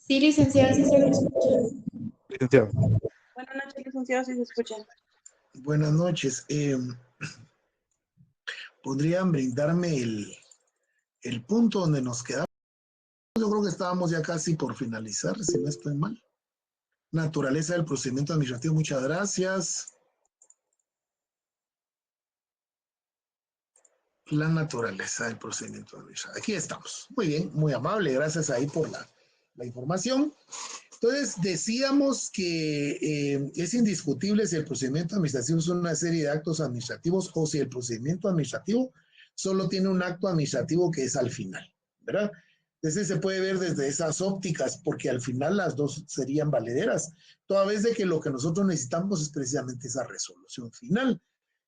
Sí, licenciada, sí se lo escucha. Licenciado. Buenas noches, licenciado, si se escucha. Buenas noches. ¿Podrían brindarme el punto donde nos quedamos? Yo creo que estábamos ya casi por finalizar, si no estoy mal. Naturaleza del procedimiento administrativo, muchas gracias. La naturaleza del procedimiento administrativo. Aquí estamos. Muy bien, muy amable. Gracias ahí por la información. Entonces, decíamos que es indiscutible si el procedimiento administrativo es una serie de actos administrativos o si el procedimiento administrativo solo tiene un acto administrativo que es al final, ¿verdad? Entonces se puede ver desde esas ópticas, porque al final las dos serían valederas, toda vez de que lo que nosotros necesitamos es precisamente esa resolución final,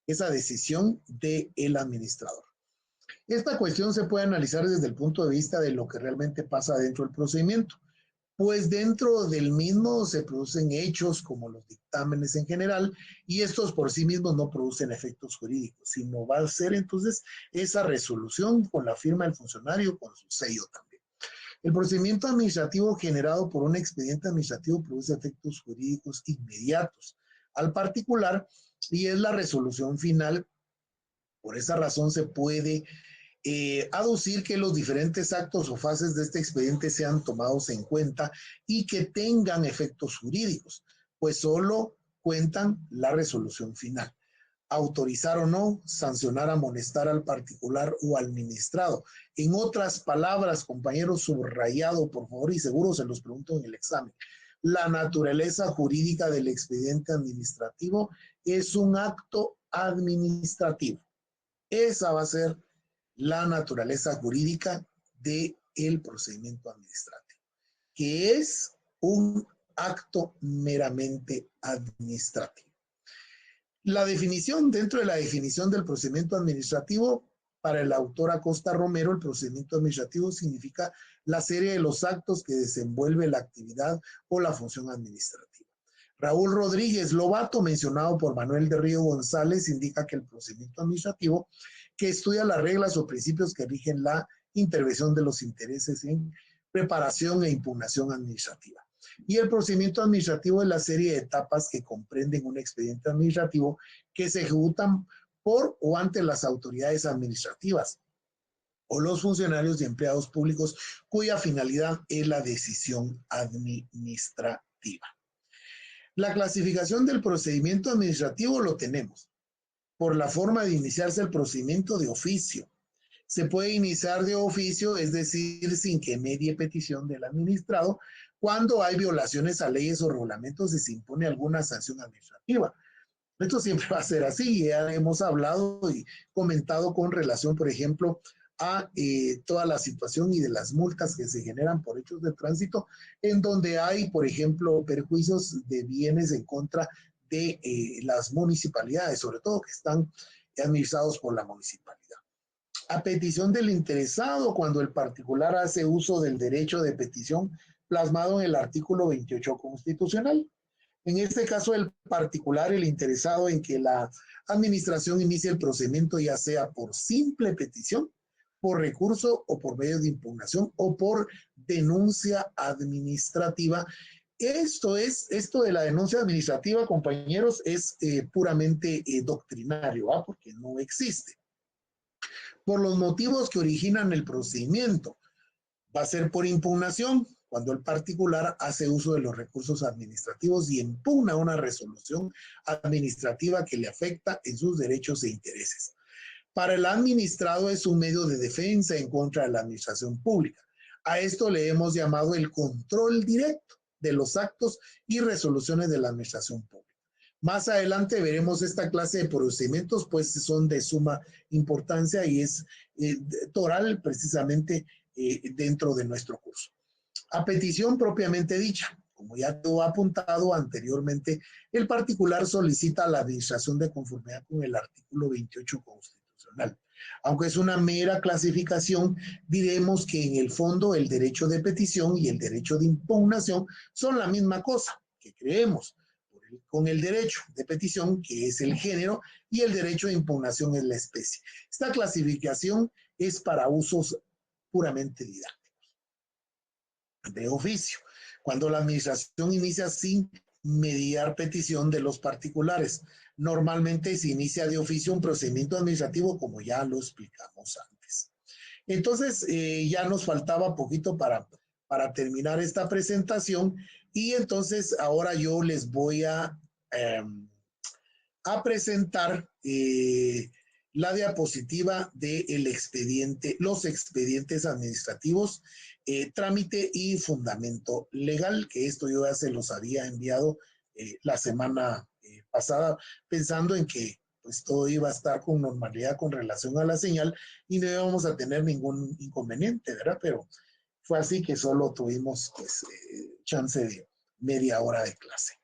esa decisión del administrador. Esta cuestión se puede analizar desde el punto de vista de lo que realmente pasa dentro del procedimiento. Pues dentro del mismo se producen hechos como los dictámenes en general y estos por sí mismos no producen efectos jurídicos, sino va a ser entonces esa resolución con la firma del funcionario, con su sello también. El procedimiento administrativo generado por un expediente administrativo produce efectos jurídicos inmediatos al particular y es la resolución final. Por esa razón se puede aducir que los diferentes actos o fases de este expediente sean tomados en cuenta y que tengan efectos jurídicos, pues solo cuentan la resolución final. Autorizar o no, sancionar, amonestar al particular o al administrado. En otras palabras, compañeros, subrayado, por favor, y seguro se los pregunto en el examen. La naturaleza jurídica del expediente administrativo es un acto administrativo. Esa va a ser la naturaleza jurídica del procedimiento administrativo, que es un acto meramente administrativo. La definición, dentro de la definición del procedimiento administrativo, para el autor Acosta Romero, el procedimiento administrativo significa la serie de los actos que desenvuelve la actividad o la función administrativa. Raúl Rodríguez Lobato, mencionado por Manuel de Río González, indica que el procedimiento administrativo que estudia las reglas o principios que rigen la intervención de los intereses en preparación e impugnación administrativa. Y el procedimiento administrativo es la serie de etapas que comprenden un expediente administrativo que se ejecutan por o ante las autoridades administrativas o los funcionarios y empleados públicos cuya finalidad es la decisión administrativa. La clasificación del procedimiento administrativo lo tenemos por la forma de iniciarse el procedimiento de oficio. Se puede iniciar de oficio, es decir, sin que medie petición del administrado, cuando hay violaciones a leyes o reglamentos y se impone alguna sanción administrativa. Esto siempre va a ser así. Ya hemos hablado y comentado con relación, por ejemplo, a toda la situación y de las multas que se generan por hechos de tránsito, en donde hay, por ejemplo, perjuicios de bienes en contra de las municipalidades, sobre todo que están administrados por la municipalidad. A petición del interesado, cuando el particular hace uso del derecho de petición plasmado en el artículo 28 constitucional. En este caso, el particular, el interesado en que la administración inicie el procedimiento, ya sea por simple petición, por recurso o por medio de impugnación o por denuncia administrativa. Esto de la denuncia administrativa, compañeros, es puramente doctrinario, ¿ah? Porque no existe. Por los motivos que originan el procedimiento. Va a ser por impugnación, cuando el particular hace uso de los recursos administrativos y impugna una resolución administrativa que le afecta en sus derechos e intereses. Para el administrado es un medio de defensa en contra de la administración pública. A esto le hemos llamado el control directo de los actos y resoluciones de la administración pública. Más adelante veremos esta clase de procedimientos, pues son de suma importancia y es toral precisamente dentro de nuestro curso. A petición propiamente dicha, como ya quedó apuntado anteriormente, el particular solicita a la administración de conformidad con el artículo 28 constitucional. Aunque es una mera clasificación, diremos que en el fondo el derecho de petición y el derecho de impugnación son la misma cosa, que creemos, con el derecho de petición, que es el género, y el derecho de impugnación es la especie. Esta clasificación es para usos puramente didácticos. de oficio, cuando la administración inicia sin mediar petición de los particulares. Normalmente se inicia de oficio un procedimiento administrativo, como ya lo explicamos antes. Entonces, ya nos faltaba poquito para terminar esta presentación, y entonces ahora yo les voy a presentar la diapositiva del expediente, los expedientes administrativos, trámite y fundamento legal, que esto yo ya se los había enviado la semana pasada, pensando en que pues todo iba a estar con normalidad con relación a la señal y no íbamos a tener ningún inconveniente, ¿verdad? Pero fue así que solo tuvimos pues chance de media hora de clase.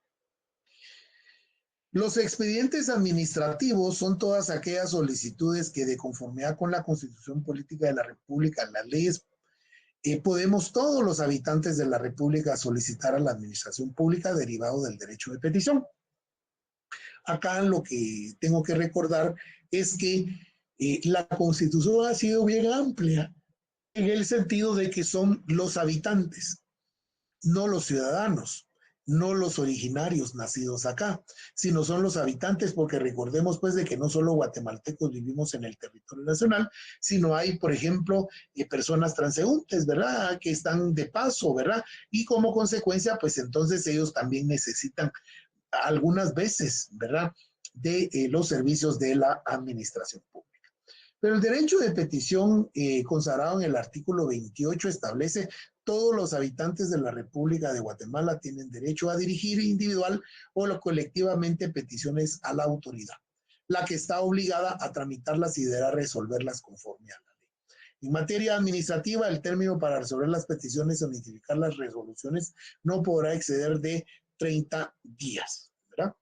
Los expedientes administrativos son todas aquellas solicitudes que, de conformidad con la Constitución Política de la República, las leyes, podemos todos los habitantes de la República solicitar a la administración pública derivado del derecho de petición. Acá lo que tengo que recordar es que la Constitución ha sido bien amplia en el sentido de que son los habitantes, no los ciudadanos, no los originarios nacidos acá, sino son los habitantes, porque recordemos pues de que no solo guatemaltecos vivimos en el territorio nacional, sino hay, por ejemplo, personas transeúntes, ¿verdad?, que están de paso, ¿verdad? Y como consecuencia, pues entonces ellos también necesitan algunas veces, ¿verdad?, de los servicios de la administración pública. Pero el derecho de petición consagrado en el artículo 28 establece: todos los habitantes de la República de Guatemala tienen derecho a dirigir individual o colectivamente peticiones a la autoridad, la que está obligada a tramitarlas y deberá resolverlas conforme a la ley. En materia administrativa, el término para resolver las peticiones o notificar las resoluciones no podrá exceder de 30 días, ¿verdad?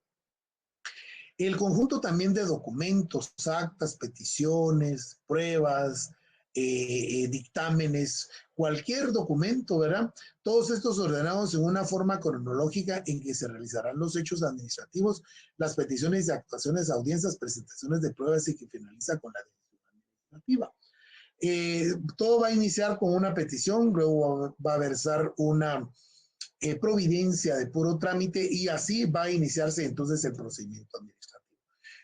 El conjunto también de documentos, actas, peticiones, pruebas, dictámenes, cualquier documento, ¿verdad? Todos estos ordenados en una forma cronológica en que se realizarán los hechos administrativos, las peticiones de actuaciones, audiencias, presentaciones de pruebas, y que finaliza con la decisión administrativa. Todo va a iniciar con una petición, luego va a versar una providencia de puro trámite, y así va a iniciarse entonces el procedimiento administrativo.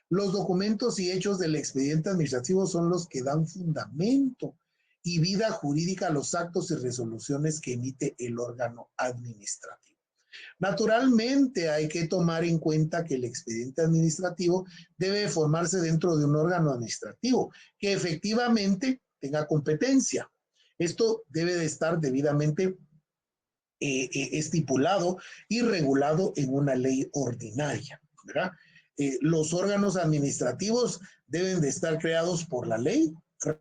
Los documentos y hechos del expediente administrativo son los que dan fundamento y vida jurídica a los actos y resoluciones que emite el órgano administrativo. Naturalmente, hay que tomar en cuenta que el expediente administrativo debe formarse dentro de un órgano administrativo que efectivamente tenga competencia. Esto debe de estar debidamente estipulado y regulado en una ley ordinaria, ¿verdad? Los órganos administrativos deben de estar creados por la ley,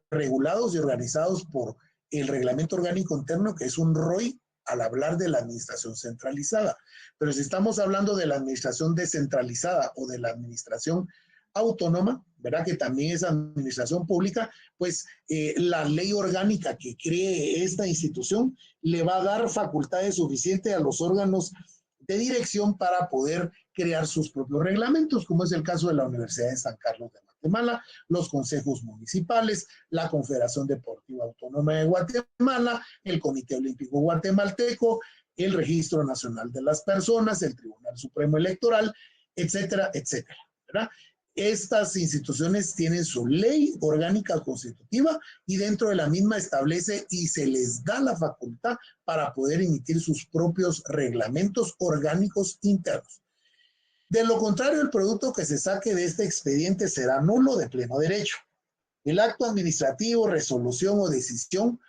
regulados y organizados por el Reglamento Orgánico Interno, que es un ROI al hablar de la administración centralizada. Pero si estamos hablando de la administración descentralizada o de la administración autónoma, ¿verdad?, que también es administración pública, pues la ley orgánica que cree esta institución le va a dar facultades suficientes a los órganos de dirección para poder crear sus propios reglamentos, como es el caso de la Universidad de San Carlos de Guatemala, los consejos municipales, la Confederación Deportiva Autónoma de Guatemala, el Comité Olímpico Guatemalteco, el Registro Nacional de las Personas, el Tribunal Supremo Electoral, etcétera, etcétera, ¿verdad? Estas instituciones tienen su ley orgánica constitutiva y dentro de la misma establece y se les da la facultad para poder emitir sus propios reglamentos orgánicos internos. De lo contrario, el producto que se saque de este expediente será nulo de pleno derecho. El acto administrativo, resolución o decisión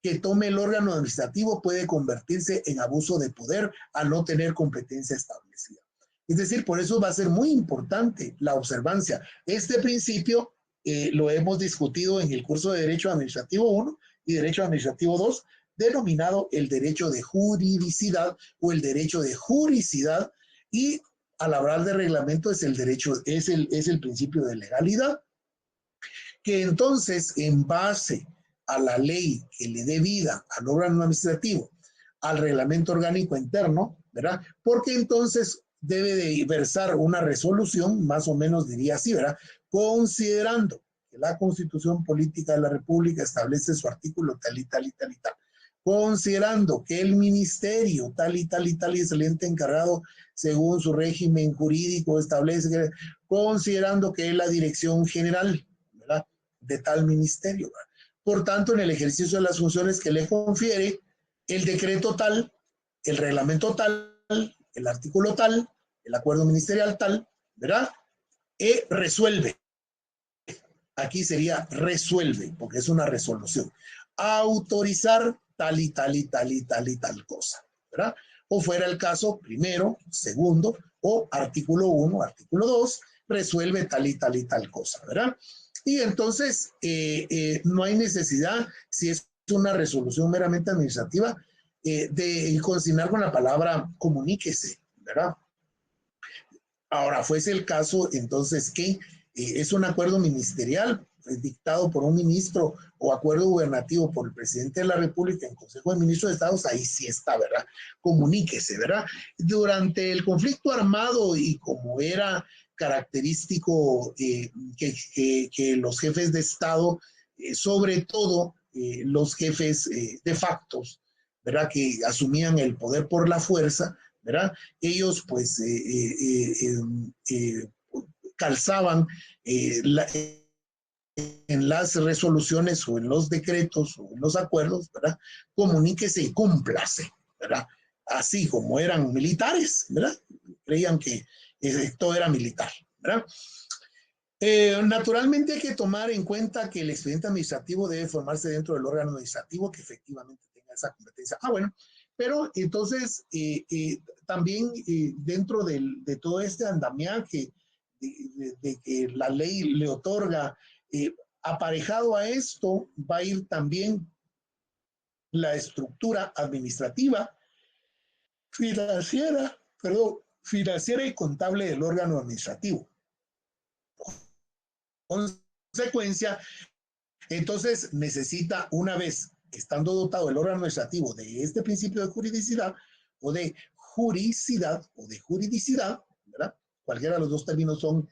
que tome el órgano administrativo puede convertirse en abuso de poder al no tener competencia establecida. Es decir, por eso va a ser muy importante la observancia. Este principio lo hemos discutido en el curso de Derecho Administrativo 1 y Derecho Administrativo 2, denominado el derecho de juridicidad o el derecho de juricidad, y al hablar de reglamento es el principio de legalidad, que entonces, en base a la ley que le dé vida al órgano administrativo, al reglamento orgánico interno, ¿verdad? Porque entonces debe de versar una resolución, más o menos diría así, ¿verdad?, considerando que la Constitución Política de la República establece su artículo tal y tal y tal y tal. considerando que el ministerio tal y tal y tal y es el ente encargado según su régimen jurídico establece, considerando que es la dirección general, ¿verdad?, de tal ministerio, ¿verdad? Por tanto, en el ejercicio de las funciones que le confiere el decreto tal, el reglamento tal, el artículo tal, el acuerdo ministerial tal, ¿verdad?, resuelve. Aquí sería resuelve, porque es una resolución. Autorizar tal y tal y tal y tal y tal cosa, ¿verdad? O fuera el caso, primero, segundo, o artículo 1, artículo 2, resuelve tal y tal y tal cosa, ¿verdad? Y entonces no hay necesidad, si es una resolución meramente administrativa, de consignar con la palabra comuníquese, ¿verdad? Ahora, fuese el caso, entonces, que es un acuerdo ministerial dictado por un ministro o acuerdo gubernativo por el presidente de la República en Consejo de Ministros de Estados, ahí sí está, ¿verdad? Comuníquese, ¿verdad? Durante el conflicto armado y como era característico que los jefes de Estado, sobre todo los jefes de factos, ¿verdad?, que asumían el poder por la fuerza, ¿verdad?, ellos pues calzaban en las resoluciones o en los decretos o en los acuerdos, ¿verdad?, comuníquese y cúmplase, ¿verdad?, así como eran militares, ¿verdad?, creían que todo era militar, ¿verdad? Naturalmente hay que tomar en cuenta que el expediente administrativo debe formarse dentro del órgano administrativo que efectivamente tenga esa competencia. Bueno, pero entonces también dentro de todo este andamiaje de que la ley le otorga, aparejado a esto va a ir también la estructura administrativa, financiera, perdón, financiera y contable del órgano administrativo. Consecuencia, entonces necesita, una vez estando dotado el órgano administrativo de este principio de juridicidad o de juridicidad, ¿verdad?, cualquiera de los dos términos son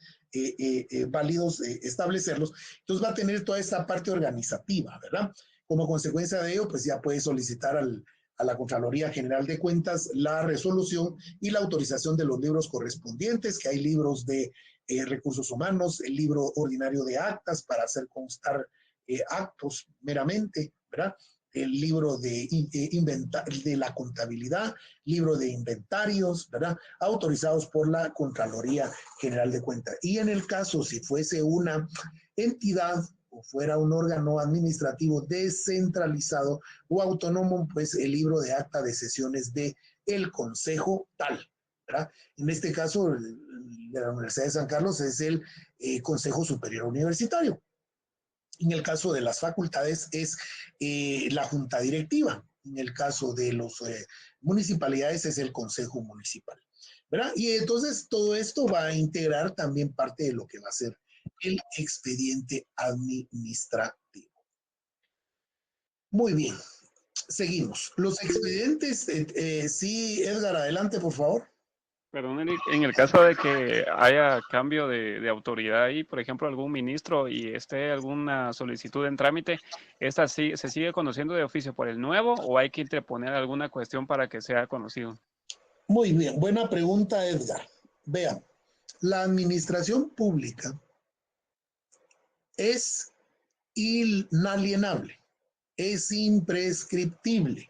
válidos establecerlos, entonces va a tener toda esta parte organizativa, ¿verdad? Como consecuencia de ello, pues ya puede solicitar a la Contraloría General de Cuentas la resolución y la autorización de los libros correspondientes, que hay libros de recursos humanos, el libro ordinario de actas para hacer constar actos meramente, ¿verdad?, el libro de la contabilidad, libro de inventarios, ¿verdad?, autorizados por la Contraloría General de Cuentas. Y en el caso, si fuese una entidad o fuera un órgano administrativo descentralizado o autónomo, pues el libro de acta de sesiones de el Consejo tal, ¿verdad? En este caso, de la Universidad de San Carlos es el Consejo Superior Universitario. En el caso de las facultades es la junta directiva. En el caso de las municipalidades es el consejo municipal, ¿verdad? Y entonces todo esto va a integrar también parte de lo que va a ser el expediente administrativo. Muy bien, seguimos. Los expedientes, sí, Edgar, adelante, por favor. Perdón, Eric, en el caso de que haya cambio de autoridad ahí, por ejemplo, algún ministro y esté alguna solicitud en trámite, ¿esta sí, se sigue conociendo de oficio por el nuevo o hay que interponer alguna cuestión para que sea conocido? Muy bien, buena pregunta, Edgar. Vean, la administración pública es inalienable, es imprescriptible,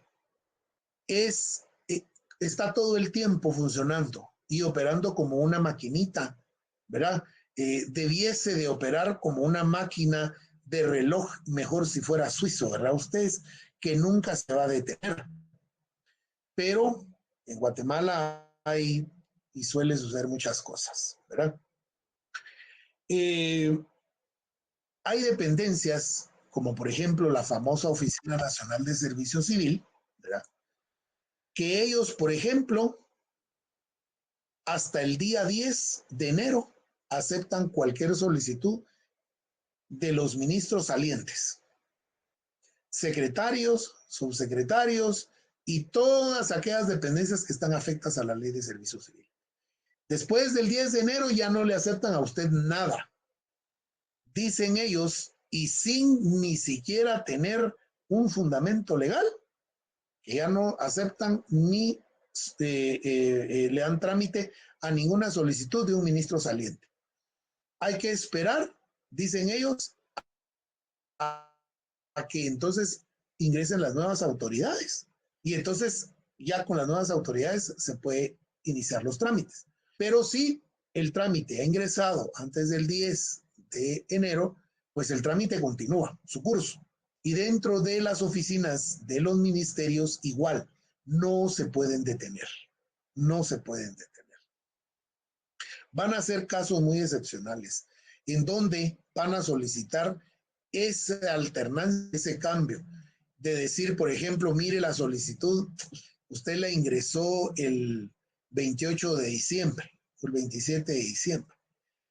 está todo el tiempo funcionando y operando como una maquinita, ¿verdad? Debiese de operar como una máquina de reloj, mejor si fuera suizo, ¿verdad? Ustedes, que nunca se va a detener. Pero en Guatemala hay y suele suceder muchas cosas, ¿verdad? Hay dependencias, como por ejemplo la famosa Oficina Nacional de Servicio Civil, ¿verdad?, que ellos, por ejemplo, hasta el día 10 de enero aceptan cualquier solicitud de los ministros salientes, secretarios, subsecretarios y todas aquellas dependencias que están afectas a la ley de servicio civil. Después del 10 de enero ya no le aceptan a usted nada, dicen ellos, y sin ni siquiera tener un fundamento legal, que ya no aceptan ni le dan trámite a ninguna solicitud de un ministro saliente. Hay que esperar, dicen ellos, a que entonces ingresen las nuevas autoridades. Y entonces ya con las nuevas autoridades se puede iniciar los trámites. Pero si el trámite ha ingresado antes del 10 de enero, pues el trámite continúa su curso. Y dentro de las oficinas de los ministerios igual, no se pueden detener. No se pueden detener. Van a ser casos muy excepcionales en donde van a solicitar esa alternancia, ese cambio de decir, por ejemplo, mire la solicitud, usted la ingresó el 28 de diciembre, el 27 de diciembre,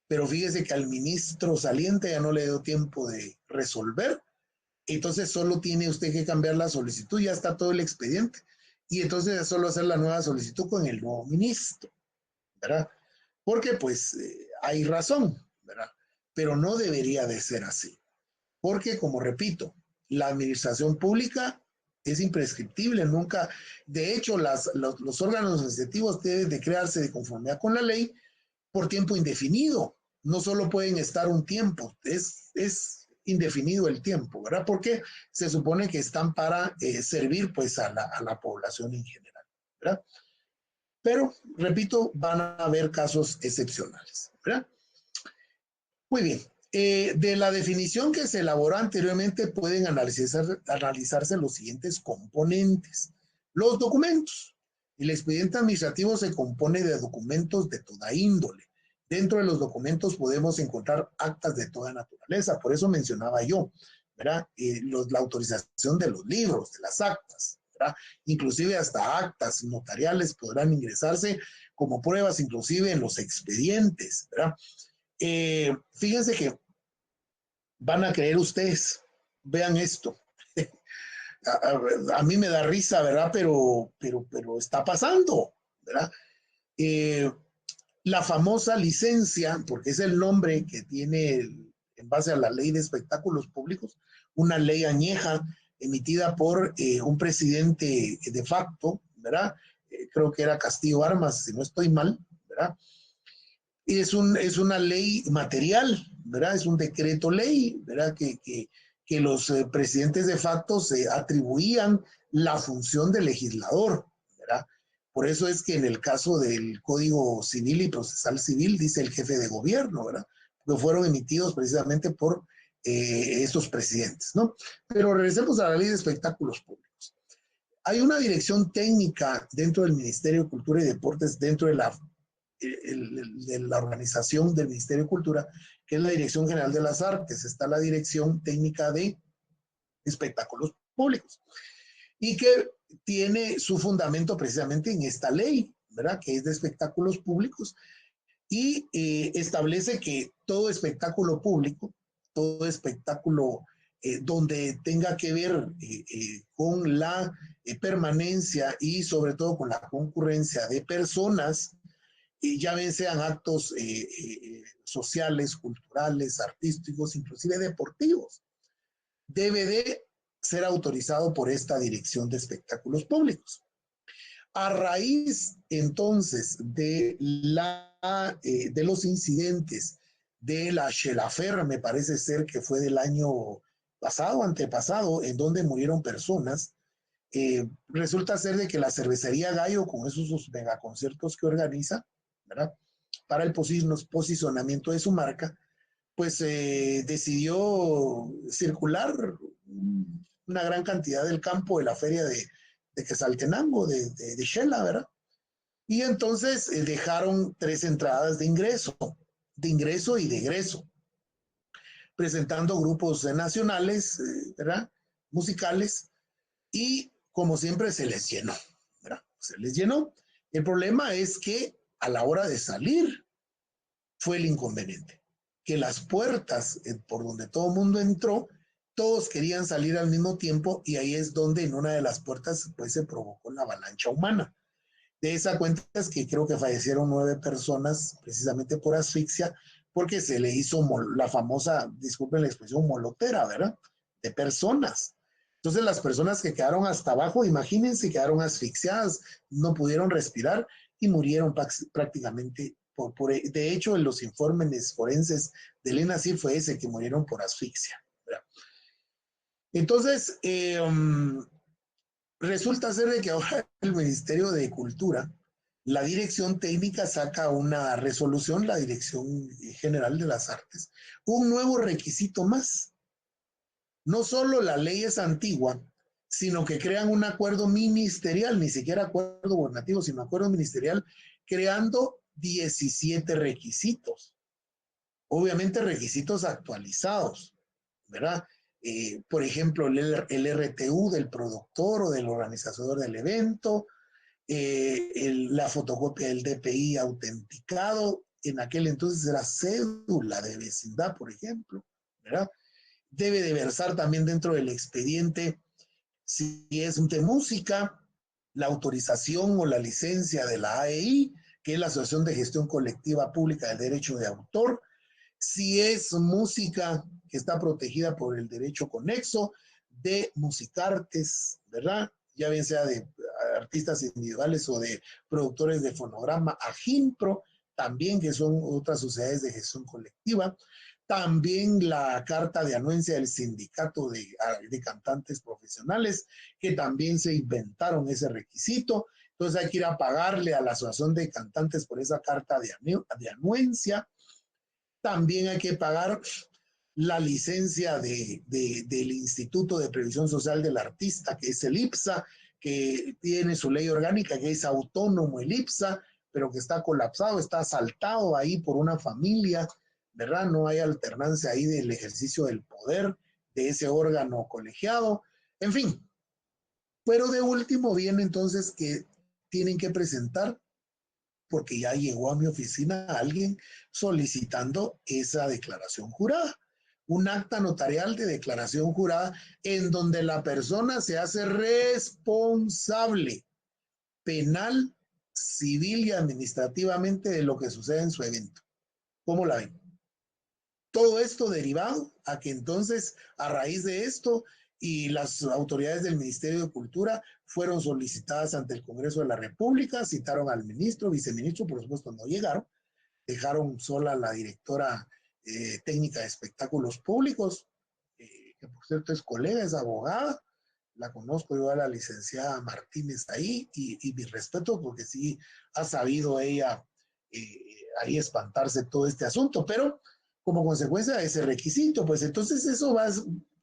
pero fíjese que al ministro saliente ya no le dio tiempo de resolver, entonces solo tiene usted que cambiar la solicitud, ya está todo el expediente, y entonces es solo hacer la nueva solicitud con el nuevo ministro, ¿verdad? Porque pues hay razón, ¿verdad? Pero no debería de ser así. Porque, como repito, la administración pública es imprescriptible, nunca, de hecho, los órganos administrativos deben de crearse de conformidad con la ley por tiempo indefinido, no solo pueden estar un tiempo, es indefinido el tiempo, ¿verdad? Porque se supone que están para servir pues a la población en general, ¿verdad? Pero, repito, van a haber casos excepcionales, ¿verdad? Muy bien. De la definición que se elaboró anteriormente pueden analizarse los siguientes componentes. Los documentos. El expediente administrativo se compone de documentos de toda índole. Dentro de los documentos podemos encontrar actas de toda naturaleza. Por eso mencionaba yo, ¿verdad? La autorización de los libros, de las actas, ¿verdad? Inclusive hasta actas notariales podrán ingresarse como pruebas, inclusive en los expedientes, ¿verdad? Fíjense que van a creer ustedes, vean esto. A mí me da risa, ¿verdad? Pero está pasando, ¿verdad? La famosa licencia, porque es el nombre que tiene en base a la ley de espectáculos públicos, una ley añeja emitida por un presidente de facto, ¿verdad? Creo que era Castillo Armas, si no estoy mal, ¿verdad? Es una ley material, ¿verdad? Es un decreto ley, ¿verdad? Que los presidentes de facto se atribuían la función de legislador, ¿verdad? Por eso es que en el caso del Código Civil y Procesal Civil dice el jefe de gobierno, ¿verdad? Porque fueron emitidos precisamente por estos presidentes, ¿no? Pero regresemos a la ley de espectáculos públicos. Hay una dirección técnica dentro del Ministerio de Cultura y Deportes, dentro de la organización del Ministerio de Cultura, que es la Dirección General de las Artes. Está la Dirección Técnica de Espectáculos Públicos y que tiene su fundamento precisamente en esta ley, ¿verdad? Que es de espectáculos públicos y establece que todo espectáculo público, todo espectáculo donde tenga que ver con la permanencia y sobre todo con la concurrencia de personas, ya bien sean actos sociales, culturales, artísticos, inclusive deportivos, debe de ser autorizado por esta Dirección de Espectáculos Públicos. A raíz entonces de los incidentes de la Xelafer, me parece ser que fue del año pasado, antepasado, en donde murieron personas, resulta ser de que la cervecería Gallo, con esos megaconciertos que organiza, ¿verdad? Para el posicionamiento de su marca, pues decidió circular una gran cantidad del campo de la feria de Quetzaltenango, de Xela, ¿verdad? Y entonces dejaron 3 entradas de ingreso y de egreso, presentando grupos nacionales, ¿verdad? Musicales, y como siempre se les llenó, ¿verdad? Se les llenó. El problema es que a la hora de salir fue el inconveniente, que las puertas por donde todo el mundo entró, todos querían salir al mismo tiempo y ahí es donde en una de las puertas pues se provocó la avalancha humana. De esa cuenta es que creo que fallecieron 9 personas precisamente por asfixia, porque se le hizo la famosa, disculpen la expresión, molotera, ¿verdad? De personas. Entonces las personas que quedaron hasta abajo, imagínense, quedaron asfixiadas, no pudieron respirar y murieron prácticamente. De hecho, en los informes forenses del ENACIR fue ese, que murieron por asfixia, ¿verdad? Entonces, resulta ser de que ahora el Ministerio de Cultura, la Dirección Técnica saca una resolución, la Dirección General de las Artes, un nuevo requisito más. No solo la ley es antigua, sino que crean un acuerdo ministerial, ni siquiera acuerdo gubernativo, sino acuerdo ministerial, creando 17 requisitos. Obviamente requisitos actualizados, ¿verdad? Por ejemplo, el RTU del productor o del organizador del evento, la fotocopia del DPI autenticado, en aquel entonces era cédula de vecindad, por ejemplo, ¿verdad? Debe de versar también dentro del expediente, si es de música, la autorización o la licencia de la AEI, que es la Asociación de Gestión Colectiva Pública del Derecho de Autor, si es música que está protegida por el derecho conexo, de Musicartes, ¿verdad? Ya bien sea de artistas individuales o de productores de fonograma, AGIMPRO, también, que son otras sociedades de gestión colectiva. También la carta de anuencia del sindicato de cantantes profesionales, que también se inventaron ese requisito. Entonces hay que ir a pagarle a la asociación de cantantes por esa carta de anuencia. También hay que pagar la licencia del Instituto de Previsión Social del Artista, que es el IPSA, que tiene su ley orgánica, que es autónomo el IPSA, pero que está colapsado, está asaltado ahí por una familia, ¿verdad? No hay alternancia ahí del ejercicio del poder de ese órgano colegiado. En fin, pero de último viene entonces que tienen que presentar, porque ya llegó a mi oficina alguien solicitando esa declaración jurada, un acta notarial de declaración jurada en donde la persona se hace responsable penal, civil y administrativamente de lo que sucede en su evento. ¿Cómo la ven? Todo esto derivado a que entonces, a raíz de esto, y las autoridades del Ministerio de Cultura fueron solicitadas ante el Congreso de la República, citaron al ministro, viceministro, por supuesto no llegaron, dejaron sola a la directora técnica de espectáculos públicos, que por cierto es colega, es abogada, la conozco yo a la licenciada Martínez ahí, y mi respeto porque sí ha sabido ella ahí espantarse todo este asunto, pero como consecuencia de ese requisito, pues entonces eso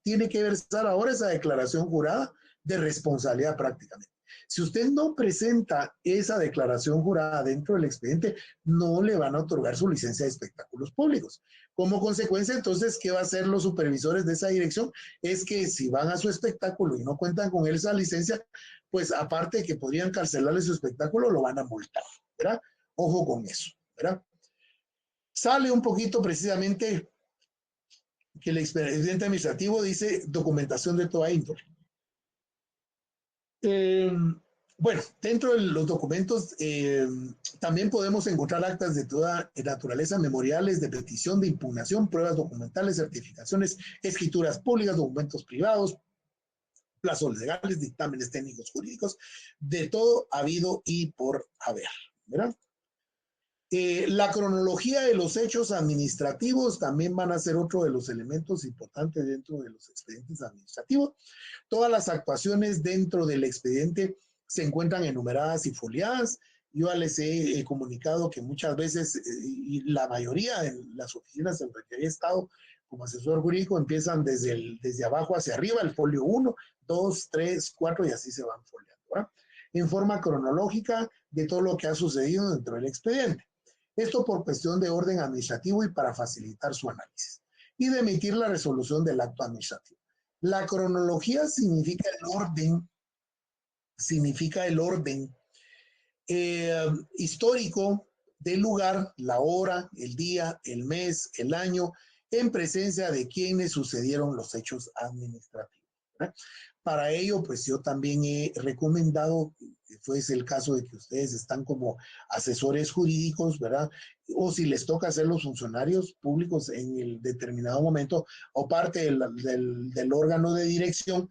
tiene que versar ahora esa declaración jurada de responsabilidad prácticamente. Si usted no presenta esa declaración jurada dentro del expediente, no le van a otorgar su licencia de espectáculos públicos. Como consecuencia, entonces, ¿qué va a hacer los supervisores de esa dirección? Es que si van a su espectáculo y no cuentan con esa licencia, pues aparte de que podrían cancelarle su espectáculo, lo van a multar, ¿verdad? Ojo con eso, ¿verdad? Sale un poquito precisamente que el expediente administrativo dice documentación de toda índole. Bueno, dentro de los documentos también podemos encontrar actas de toda naturaleza, memoriales de petición, de impugnación, pruebas documentales, certificaciones, escrituras públicas, documentos privados, plazos legales, dictámenes técnicos jurídicos, de todo habido y por haber, ¿verdad? La cronología de los hechos administrativos también van a ser otro de los elementos importantes dentro de los expedientes administrativos. Todas las actuaciones dentro del expediente se encuentran enumeradas y foliadas. Yo ya les he comunicado que muchas veces, y la mayoría de las oficinas en las que he estado como asesor jurídico, empiezan desde abajo hacia arriba, el folio 1, 2, 3, 4 y así se van foliando, ¿verdad? En forma cronológica de todo lo que ha sucedido dentro del expediente. Esto por cuestión de orden administrativo y para facilitar su análisis. Y de emitir la resolución del acto administrativo. La cronología significa el orden histórico del lugar, la hora, el día, el mes, el año, en presencia de quienes sucedieron los hechos administrativos, ¿verdad? Para ello, pues yo también he recomendado, fuese el caso de que ustedes están como asesores jurídicos, ¿verdad? O si les toca ser los funcionarios públicos en el determinado momento o parte del órgano de dirección,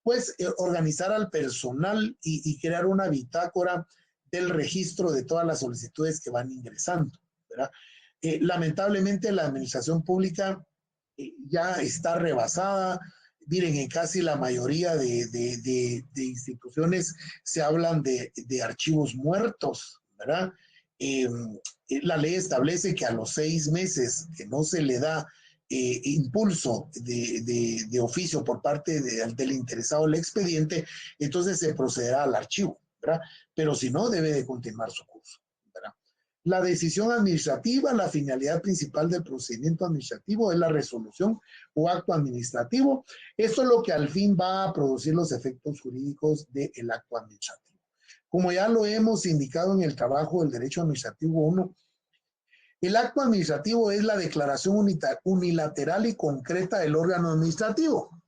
pues organizar al personal y crear una bitácora del registro de todas las solicitudes que van ingresando, ¿verdad? Lamentablemente la administración pública ya está rebasada. Miren, en casi la mayoría de instituciones se hablan de archivos muertos, ¿verdad? La ley establece que a los 6 meses que no se le da impulso de oficio por parte del interesado del expediente, entonces se procederá al archivo, ¿verdad? Pero si no, debe de continuar su curso, ¿verdad? La decisión administrativa, la finalidad principal del procedimiento administrativo es la resolución o acto administrativo. Esto es lo que al fin va a producir los efectos jurídicos del acto administrativo. Como ya lo hemos indicado en el trabajo del Derecho Administrativo 1, el acto administrativo es la declaración unilateral y concreta del órgano administrativo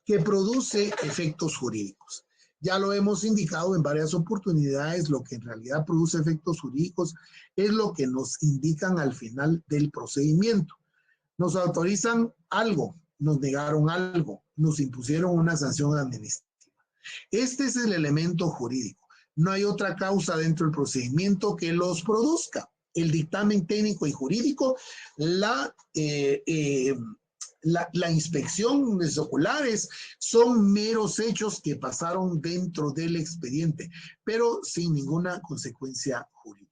que produce efectos jurídicos. Ya lo hemos indicado en varias oportunidades, lo que en realidad produce efectos jurídicos es lo que nos indican al final del procedimiento. Nos autorizan algo, nos negaron algo, nos impusieron una sanción administrativa. Este es el elemento jurídico. No hay otra causa dentro del procedimiento que los produzca. El dictamen técnico y jurídico, la inspección de oculares son meros hechos que pasaron dentro del expediente, pero sin ninguna consecuencia jurídica.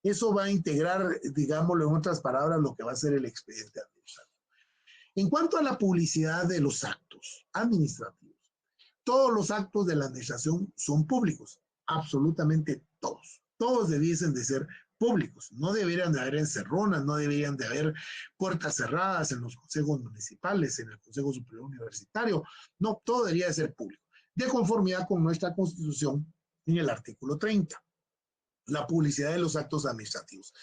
Eso va a integrar, digámoslo en otras palabras, lo que va a ser el expediente administrativo. En cuanto a la publicidad de los actos administrativos, todos los actos de la administración son públicos, absolutamente todos. Todos debiesen de ser públicos, no deberían de haber encerronas, no deberían de haber puertas cerradas en los consejos municipales, en el Consejo Superior Universitario, no, todo debería de ser público, de conformidad con nuestra Constitución en el artículo 30. La publicidad de los actos administrativos.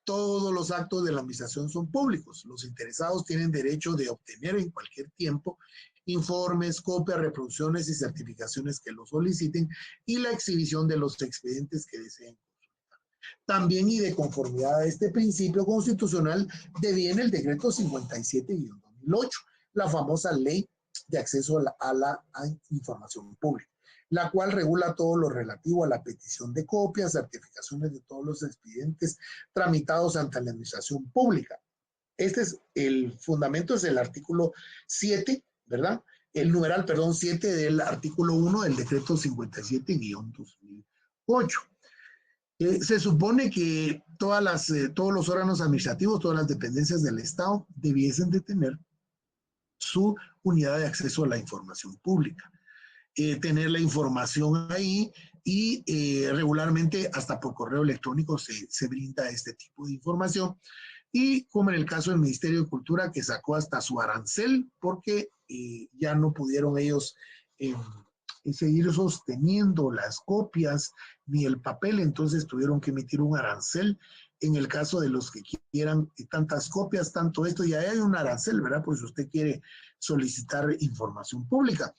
Todos los actos de la administración son públicos. Los interesados tienen derecho de obtener en cualquier tiempo informes, copias, reproducciones y certificaciones que lo soliciten y la exhibición de los expedientes que deseen consultar. También y de conformidad a este principio constitucional deviene el decreto 57-2008, la famosa ley de acceso a la información pública, la cual regula todo lo relativo a la petición de copias, certificaciones de todos los expedientes tramitados ante la administración pública. Este es el fundamento, es el artículo 7, ¿verdad? El numeral, perdón, 7 del artículo 1 del decreto 57-2008. Se supone que todos los órganos administrativos, todas las dependencias del Estado debiesen de tener su unidad de acceso a la información pública. Tener la información ahí y regularmente hasta por correo electrónico se brinda este tipo de información. Y como en el caso del Ministerio de Cultura, que sacó hasta su arancel porque ya no pudieron ellos seguir sosteniendo las copias ni el papel, entonces tuvieron que emitir un arancel. En el caso de los que quieran tantas copias, tanto esto, ya hay un arancel, ¿verdad? Pues usted quiere solicitar información pública.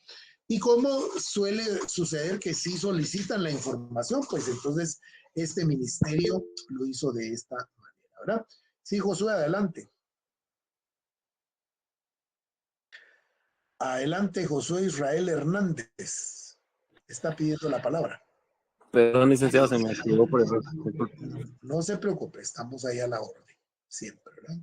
Y como suele suceder que sí solicitan la información, pues entonces este ministerio lo hizo de esta manera, ¿verdad? Sí, Josué, adelante. Adelante, Josué Israel Hernández. Está pidiendo la palabra. Perdón, licenciado, se me activó por error. No se preocupe, estamos ahí a la orden, siempre, ¿verdad?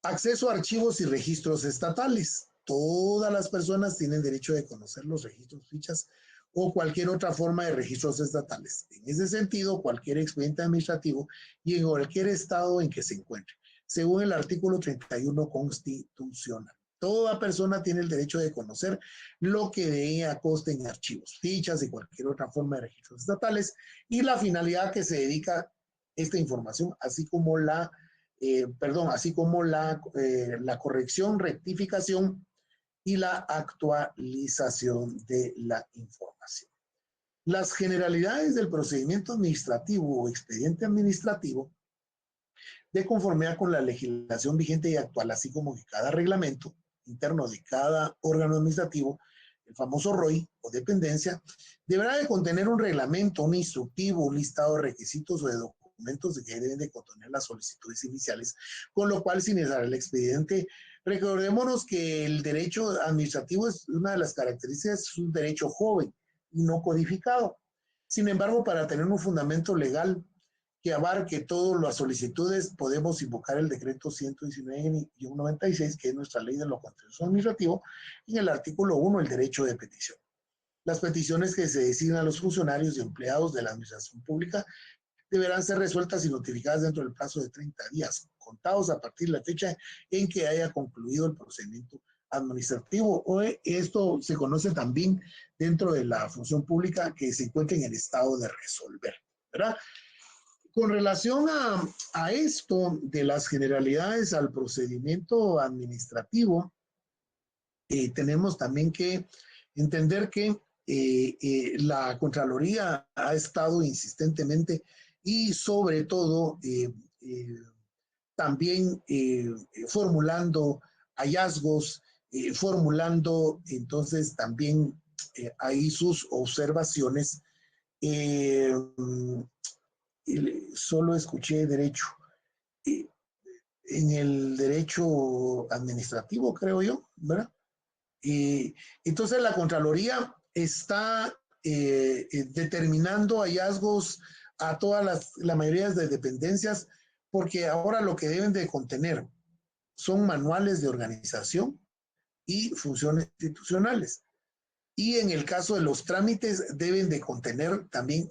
Acceso a archivos y registros estatales. Todas las personas tienen derecho de conocer los registros, fichas o cualquier otra forma de registros estatales. En ese sentido, cualquier expediente administrativo y en cualquier estado en que se encuentre, según el artículo 31 constitucional. Toda persona tiene el derecho de conocer lo que de ella conste en archivos, fichas y cualquier otra forma de registros estatales y la finalidad que se dedica esta información, así como la corrección, rectificación y la actualización de la información. Las generalidades del procedimiento administrativo o expediente administrativo, de conformidad con la legislación vigente y actual, así como que cada reglamento interno de cada órgano administrativo, el famoso ROI o dependencia, deberá de contener un reglamento, un instructivo, un listado de requisitos o de documentos que deben de contener las solicitudes iniciales, con lo cual se iniciará el expediente Recordémonos que el derecho administrativo es una de las características, es un derecho joven y no codificado. Sin embargo, para tener un fundamento legal que abarque todas las solicitudes, podemos invocar el decreto 119-96, que es nuestra ley de lo contencioso administrativo, en el artículo 1, el derecho de petición. Las peticiones que se designan a los funcionarios y empleados de la administración pública deberán ser resueltas y notificadas dentro del plazo de 30 días, contados a partir de la fecha en que haya concluido el procedimiento administrativo. Esto se conoce también dentro de la función pública, que se encuentra en el estado de resolver, ¿verdad? Con relación a esto de las generalidades al procedimiento administrativo, tenemos también que entender que la Contraloría ha estado insistentemente y sobre todo también formulando hallazgos, formulando entonces también ahí sus observaciones. Solo escuché derecho. En el derecho administrativo, creo yo, ¿verdad? Entonces la Contraloría está determinando hallazgos a todas la mayoría de dependencias, porque ahora lo que deben de contener son manuales de organización y funciones institucionales. Y en el caso de los trámites deben de contener también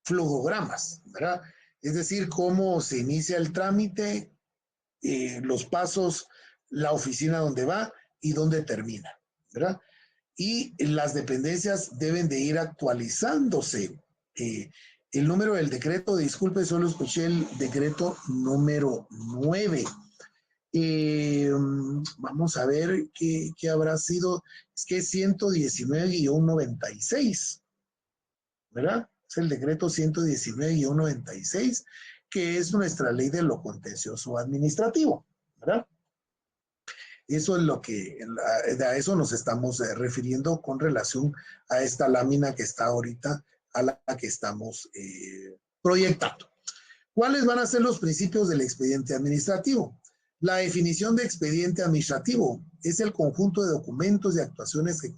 flujogramas, ¿verdad? Es decir, cómo se inicia el trámite, los pasos, la oficina donde va y dónde termina, ¿verdad? Y las dependencias deben de ir actualizándose. El número del decreto, disculpe, solo escuché el decreto número 9. Vamos a ver qué habrá sido. Es que es 119-96, ¿verdad? Es el decreto 119-96, que es nuestra ley de lo contencioso administrativo, ¿verdad? Eso es lo que, a eso nos estamos refiriendo con relación a esta lámina que está ahorita, a la que estamos proyectando. ¿Cuáles van a ser los principios del expediente administrativo? La definición de expediente administrativo es el conjunto de documentos y actuaciones que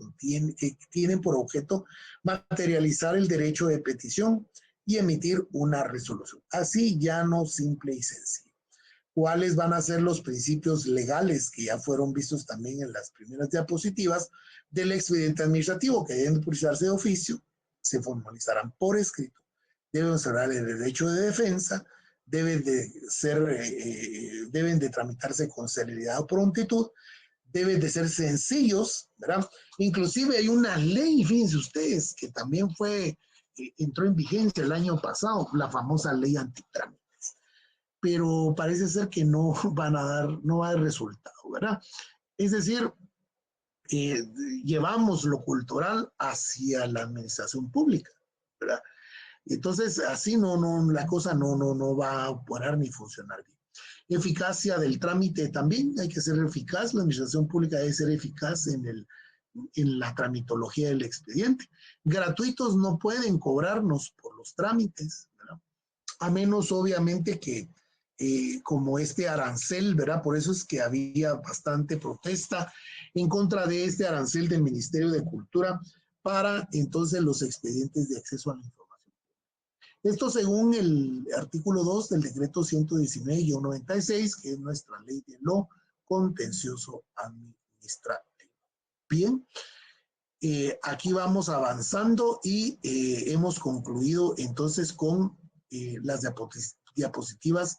tienen por objeto materializar el derecho de petición y emitir una resolución. Así, llano, simple y sencillo. ¿Cuáles van a ser los principios legales que ya fueron vistos también en las primeras diapositivas del expediente administrativo, que deben publicarse de oficio, se formalizarán por escrito, deben observar el derecho de defensa, deben de tramitarse con celeridad o prontitud, deben de ser sencillos, ¿verdad? Inclusive hay una ley, fíjense ustedes, que también entró en vigencia el año pasado, la famosa ley antitrámite. Pero parece ser que no va a dar resultado, ¿verdad? Es decir, llevamos lo cultural hacia la administración pública, ¿verdad? Entonces, así la cosa no va a operar ni funcionar bien. Eficacia del trámite también, hay que ser eficaz, la administración pública debe ser eficaz en la tramitología del expediente. Gratuitos no pueden cobrarnos por los trámites, ¿verdad? A menos, obviamente, que como este arancel, ¿verdad? Por eso es que había bastante protesta en contra de este arancel del Ministerio de Cultura para entonces los expedientes de acceso a la información. Esto según el artículo 2 del decreto 119-96, que es nuestra ley de lo contencioso administrativo. Bien, aquí vamos avanzando y hemos concluido entonces con las diapositivas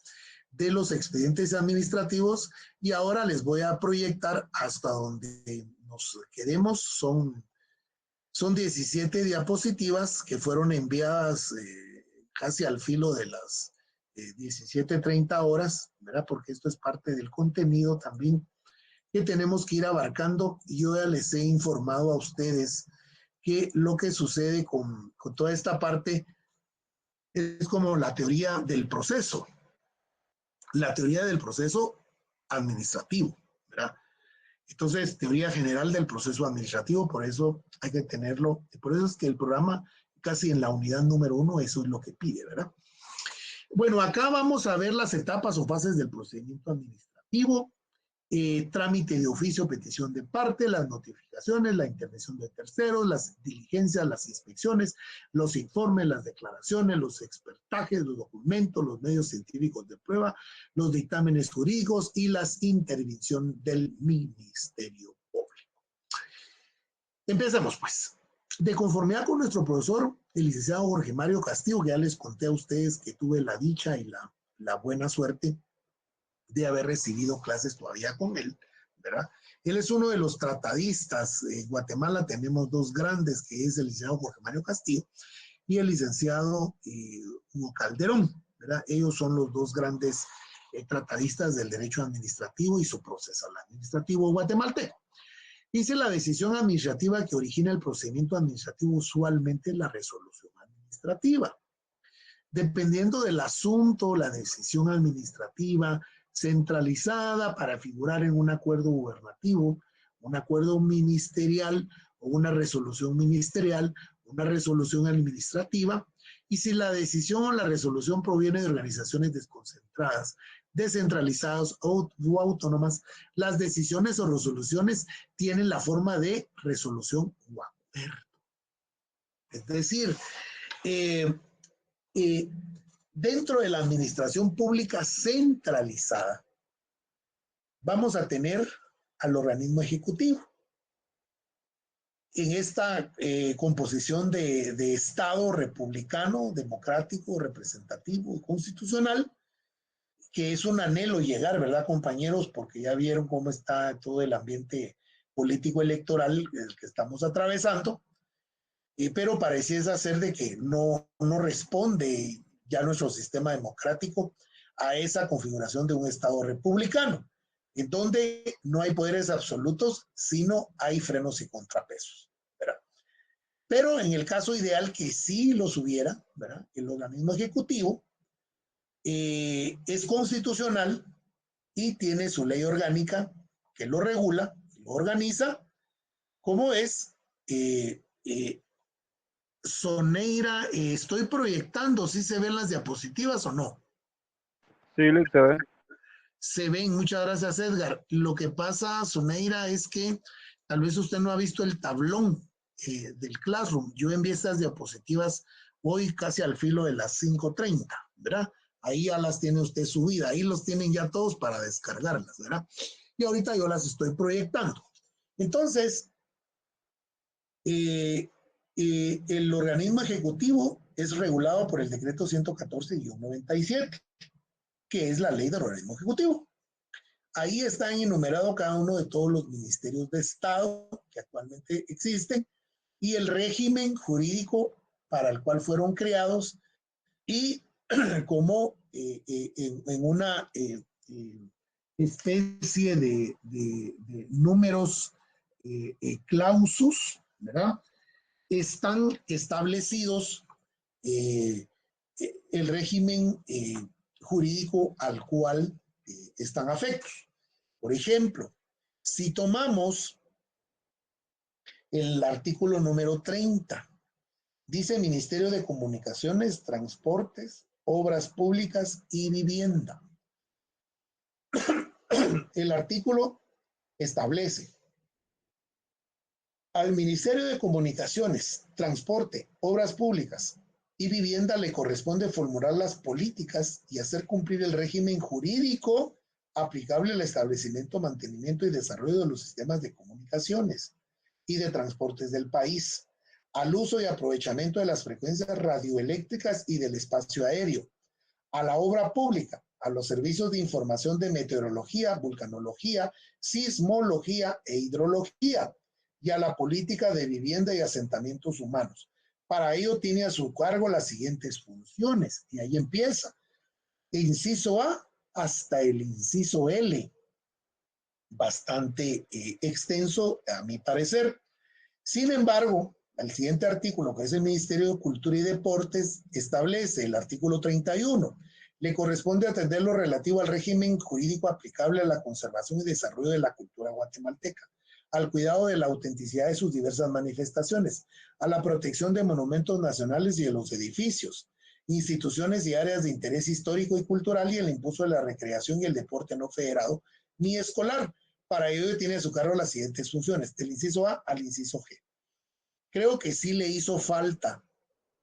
de los expedientes administrativos y ahora les voy a proyectar hasta donde nos quedemos. Son 17 diapositivas que fueron enviadas casi al filo de las 17:30 horas, ¿verdad? Porque esto es parte del contenido también que tenemos que ir abarcando. Yo ya les he informado a ustedes que lo que sucede con toda esta parte es como la teoría del proceso. La teoría del proceso administrativo, ¿verdad? Entonces, teoría general del proceso administrativo, por eso hay que tenerlo, por eso es que el programa casi en la unidad número 1, eso es lo que pide, ¿verdad? Bueno, acá vamos a ver las etapas o fases del procedimiento administrativo. administrativo, trámite de oficio, petición de parte, las notificaciones, la intervención de terceros, las diligencias, las inspecciones, los informes, las declaraciones, los expertajes, los documentos, los medios científicos de prueba, los dictámenes jurídicos y las intervenciones del Ministerio Público. Empecemos pues. De conformidad con nuestro profesor, el licenciado Jorge Mario Castillo, que ya les conté a ustedes que tuve la dicha y la buena suerte de haber recibido clases todavía con él, ¿verdad? Él es uno de los tratadistas. En Guatemala tenemos dos grandes, que es el licenciado Jorge Mario Castillo y el licenciado Hugo Calderón, ¿verdad? Ellos son los dos grandes tratadistas del derecho administrativo y su procesal administrativo guatemalteco. Dice: la decisión administrativa que origina el procedimiento administrativo usualmente es la resolución administrativa. Dependiendo del asunto, la decisión administrativa centralizada para figurar en un acuerdo gubernativo, un acuerdo ministerial o una resolución ministerial, una resolución administrativa, y si la decisión o la resolución proviene de organizaciones desconcentradas, descentralizadas o autónomas, las decisiones o resoluciones tienen la forma de resolución o acuerdo. Es decir, dentro de la administración pública centralizada, vamos a tener al organismo ejecutivo. En esta composición de Estado republicano, democrático, representativo y constitucional, que es un anhelo llegar, ¿verdad, compañeros? Porque ya vieron cómo está todo el ambiente político electoral el que estamos atravesando, pero pareciera ser de que no responde ya nuestro sistema democrático a esa configuración de un Estado republicano, en donde no hay poderes absolutos, sino hay frenos y contrapesos, ¿verdad? Pero en el caso ideal que sí los hubiera, ¿verdad? El organismo ejecutivo es constitucional y tiene su ley orgánica que lo regula, lo organiza, como es Soneira. Estoy proyectando, ¿sí se ven las diapositivas o no? Sí, Luis, se ve. Se ven, muchas gracias, Edgar. Lo que pasa, Soneira, es que tal vez usted no ha visto el tablón del Classroom. Yo envié estas diapositivas hoy casi al filo de las 5:30, ¿verdad? Ahí ya las tiene usted subida, ahí los tienen ya todos para descargarlas, ¿verdad? Y ahorita yo las estoy proyectando. Entonces, el organismo ejecutivo es regulado por el decreto 114-97, que es la ley del organismo ejecutivo. Ahí están enumerados cada uno de todos los ministerios de Estado que actualmente existen y el régimen jurídico para el cual fueron creados y como en una especie de números clausus, ¿verdad? Están establecidos el régimen jurídico al cual están afectos. Por ejemplo, si tomamos el artículo número 30, dice Ministerio de Comunicaciones, Transportes, Obras Públicas y Vivienda. El artículo establece: al Ministerio de Comunicaciones, Transporte, Obras Públicas y Vivienda le corresponde formular las políticas y hacer cumplir el régimen jurídico aplicable al establecimiento, mantenimiento y desarrollo de los sistemas de comunicaciones y de transportes del país, al uso y aprovechamiento de las frecuencias radioeléctricas y del espacio aéreo, a la obra pública, a los servicios de información de meteorología, vulcanología, sismología e hidrología, y a la política de vivienda y asentamientos humanos. Para ello tiene a su cargo las siguientes funciones, y ahí empieza. Inciso A hasta el inciso L. Bastante extenso, a mi parecer. Sin embargo, el siguiente artículo, que es el Ministerio de Cultura y Deportes, establece el artículo 31. Le corresponde atender lo relativo al régimen jurídico aplicable a la conservación y desarrollo de la cultura guatemalteca, al cuidado de la autenticidad de sus diversas manifestaciones, a la protección de monumentos nacionales y de los edificios, instituciones y áreas de interés histórico y cultural y el impulso de la recreación y el deporte no federado ni escolar. Para ello tiene a su cargo las siguientes funciones, del inciso A al inciso G. Creo que sí le hizo falta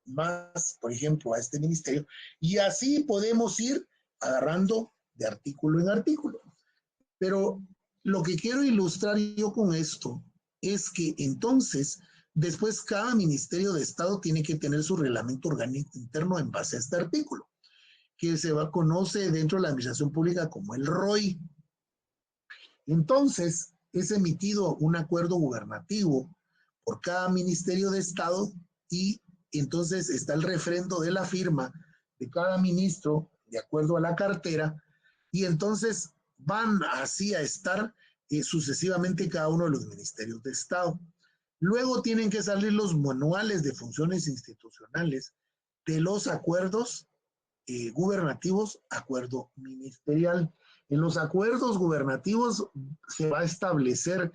más, por ejemplo, a este ministerio, y así podemos ir agarrando de artículo en artículo. Pero lo que quiero ilustrar yo con esto es que entonces, después cada Ministerio de Estado tiene que tener su reglamento orgánico interno en base a este artículo, que conoce dentro de la administración pública como el ROI. Entonces, es emitido un acuerdo gubernativo por cada Ministerio de Estado y entonces está el refrendo de la firma de cada ministro de acuerdo a la cartera y entonces van así a estar sucesivamente cada uno de los ministerios de Estado. Luego tienen que salir los manuales de funciones institucionales de los acuerdos gubernativos, acuerdo ministerial. En los acuerdos gubernativos se va a establecer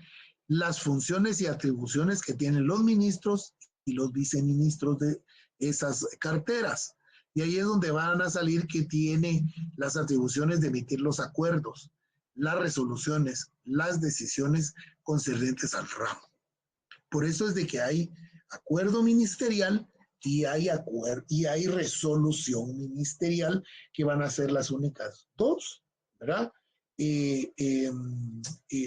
las funciones y atribuciones que tienen los ministros y los viceministros de esas carteras. Y ahí es donde van a salir que tiene las atribuciones de emitir los acuerdos, las resoluciones, las decisiones concernientes al ramo. Por eso es de que hay acuerdo ministerial y hay resolución ministerial que van a ser las únicas dos, ¿verdad?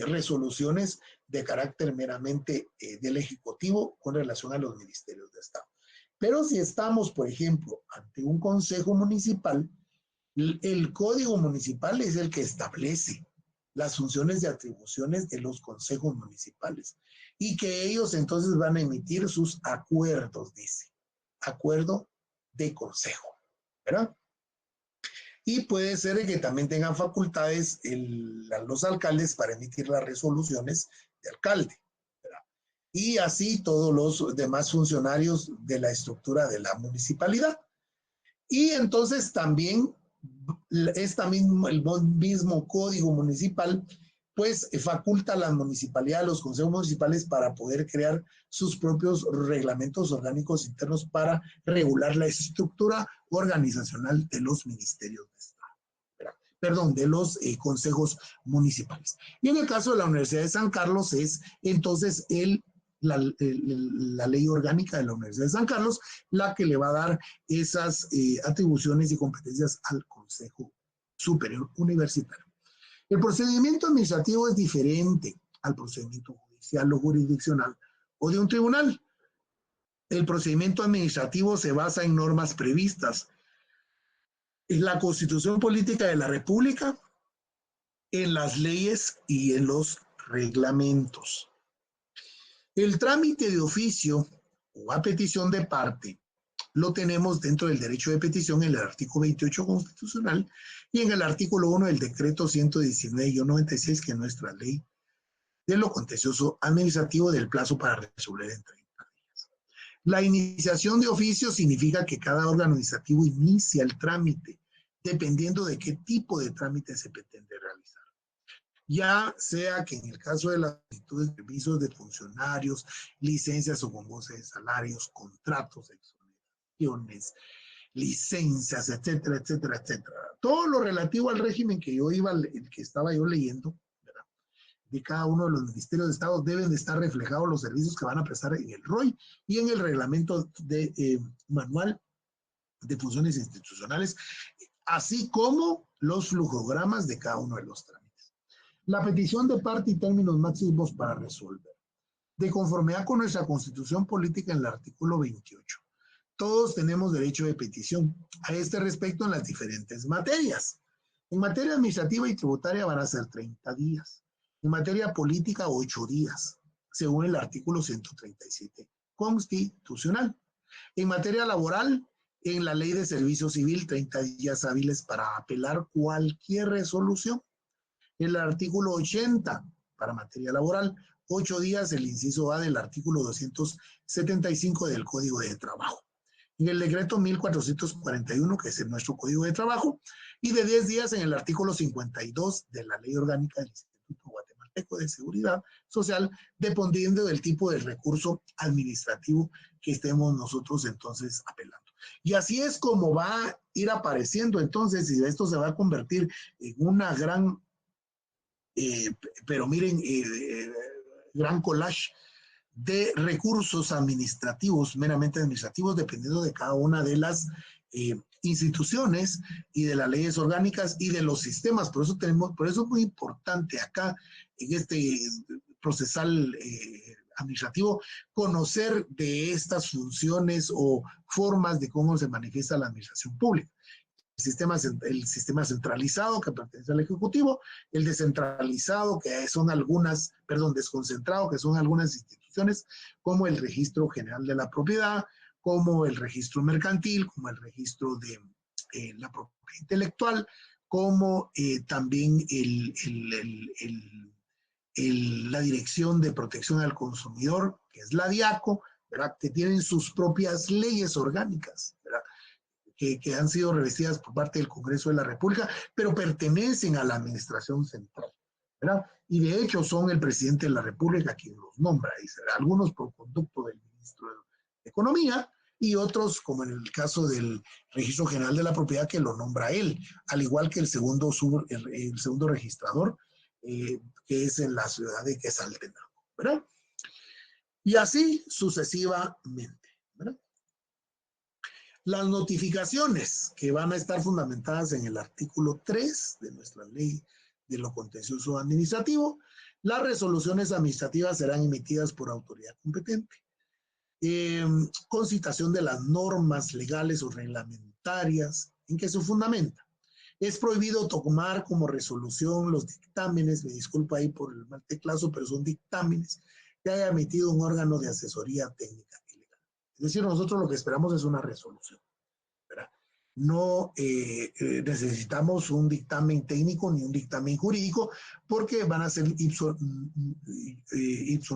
Resoluciones de carácter meramente del Ejecutivo con relación a los ministerios de Estado. Pero si estamos, por ejemplo, ante un consejo municipal, el código municipal es el que establece las funciones y atribuciones de los consejos municipales y que ellos entonces van a emitir sus acuerdos, dice. Acuerdo de consejo, ¿verdad? Y puede ser que también tengan facultades los alcaldes para emitir las resoluciones de alcalde, ¿verdad? Y así todos los demás funcionarios de la estructura de la municipalidad. Y entonces también el mismo código municipal pues faculta a la municipalidad, a los consejos municipales para poder crear sus propios reglamentos orgánicos internos para regular la estructura organizacional de los ministerios de Estado, perdón, de los consejos municipales. Y en el caso de la Universidad de San Carlos es entonces la ley orgánica de la Universidad de San Carlos la que le va a dar esas atribuciones y competencias al Consejo Superior Universitario. El procedimiento administrativo es diferente al procedimiento judicial o jurisdiccional o de un tribunal. El procedimiento administrativo se basa en normas previstas en la Constitución Política de la República, en las leyes y en los reglamentos. El trámite de oficio o a petición de parte lo tenemos dentro del derecho de petición en el artículo 28 constitucional y en el artículo 1 del decreto 119-96, que es nuestra ley de lo contencioso administrativo del plazo para resolver en 30 días. La iniciación de oficio significa que cada órgano administrativo inicia el trámite dependiendo de qué tipo de trámite se pretende realizar. Ya sea que en el caso de las solicitudes de servicios de funcionarios, licencias o con goce de salarios, contratos, exoneraciones, licencias, etcétera, etcétera, etcétera. Todo lo relativo al régimen que estaba yo leyendo, ¿verdad? De cada uno de los ministerios de Estado deben de estar reflejados los servicios que van a prestar en el ROI y en el reglamento manual de funciones institucionales, así como los flujogramas de cada uno de los trámites. La petición de parte y términos máximos para resolver. De conformidad con nuestra Constitución Política en el artículo 28. Todos tenemos derecho de petición a este respecto en las diferentes materias. En materia administrativa y tributaria van a ser 30 días. En materia política, 8 días, según el artículo 137 constitucional. En materia laboral, en la Ley de Servicio Civil, 30 días hábiles para apelar cualquier resolución. El artículo 80 para materia laboral, 8 días el inciso A del artículo 275 del Código de Trabajo. En el decreto 1441, que es nuestro Código de Trabajo, y de 10 días en el artículo 52 de la Ley Orgánica del Instituto Guatemalteco de Seguridad Social, dependiendo del tipo de recurso administrativo que estemos nosotros entonces apelando. Y así es como va a ir apareciendo entonces, y esto se va a convertir en una gran, pero miren, gran collage de recursos administrativos, meramente administrativos, dependiendo de cada una de las instituciones y de las leyes orgánicas y de los sistemas. Por eso es muy importante acá en este procesal administrativo conocer de estas funciones o formas de cómo se manifiesta la administración pública. El sistema centralizado que pertenece al Ejecutivo, el descentralizado que son algunas, perdón, desconcentrado que son algunas instituciones como el Registro General de la Propiedad, como el Registro Mercantil, como el Registro de la Propiedad Intelectual, como también la Dirección de Protección al Consumidor, que es la DIACO, ¿verdad? Que tienen sus propias leyes orgánicas, ¿verdad? Que han sido revestidas por parte del Congreso de la República, pero pertenecen a la administración central, ¿verdad? Y de hecho son el presidente de la República quien los nombra, y será algunos por conducto del ministro de Economía, y otros, como en el caso del Registro General de la Propiedad, que lo nombra él, al igual que el segundo registrador, que es en la ciudad de Quetzaltenango, ¿verdad? Y así sucesivamente, ¿verdad? Las notificaciones que van a estar fundamentadas en el artículo 3 de nuestra ley de lo contencioso administrativo, las resoluciones administrativas serán emitidas por autoridad competente, con citación de las normas legales o reglamentarias en que se fundamenta. Es prohibido tomar como resolución los dictámenes, me disculpo ahí por el mal teclazo, pero son dictámenes que haya emitido un órgano de asesoría técnica y legal. Es decir, nosotros lo que esperamos es una resolución, ¿verdad? No necesitamos un dictamen técnico ni un dictamen jurídico porque van a ser ipso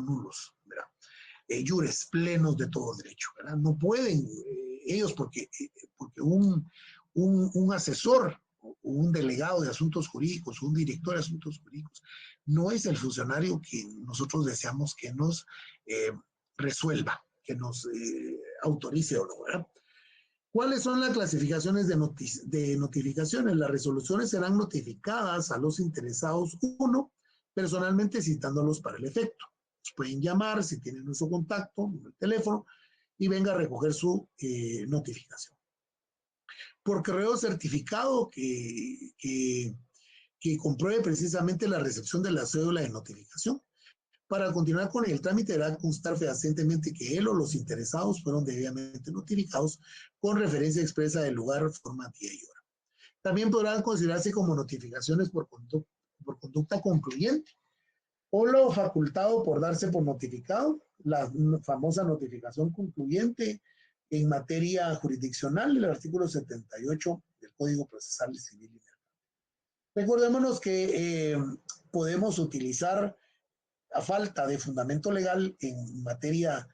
nulos, ¿verdad? Iures plenos de todo derecho, ¿verdad? No pueden ellos porque un asesor, un delegado de asuntos jurídicos, un director de asuntos jurídicos, no es el funcionario que nosotros deseamos que nos resuelva, que nos autorice o no, ¿verdad? ¿Cuáles son las clasificaciones de notificaciones? Las resoluciones serán notificadas a los interesados, uno, personalmente citándolos para el efecto. Pueden llamar si tienen nuestro contacto, el teléfono, y venga a recoger su notificación. Por correo certificado que compruebe precisamente la recepción de la cédula de notificación. Para continuar con el trámite deberá constar fehacientemente que él o los interesados fueron debidamente notificados con referencia expresa del lugar, forma, día y hora. También podrán considerarse como notificaciones por conducta concluyente o lo facultado por darse por notificado, la famosa notificación concluyente en materia jurisdiccional, el artículo 78 del Código Procesal Civil y Mercantil. Recordémonos que podemos utilizar, a falta de fundamento legal en materia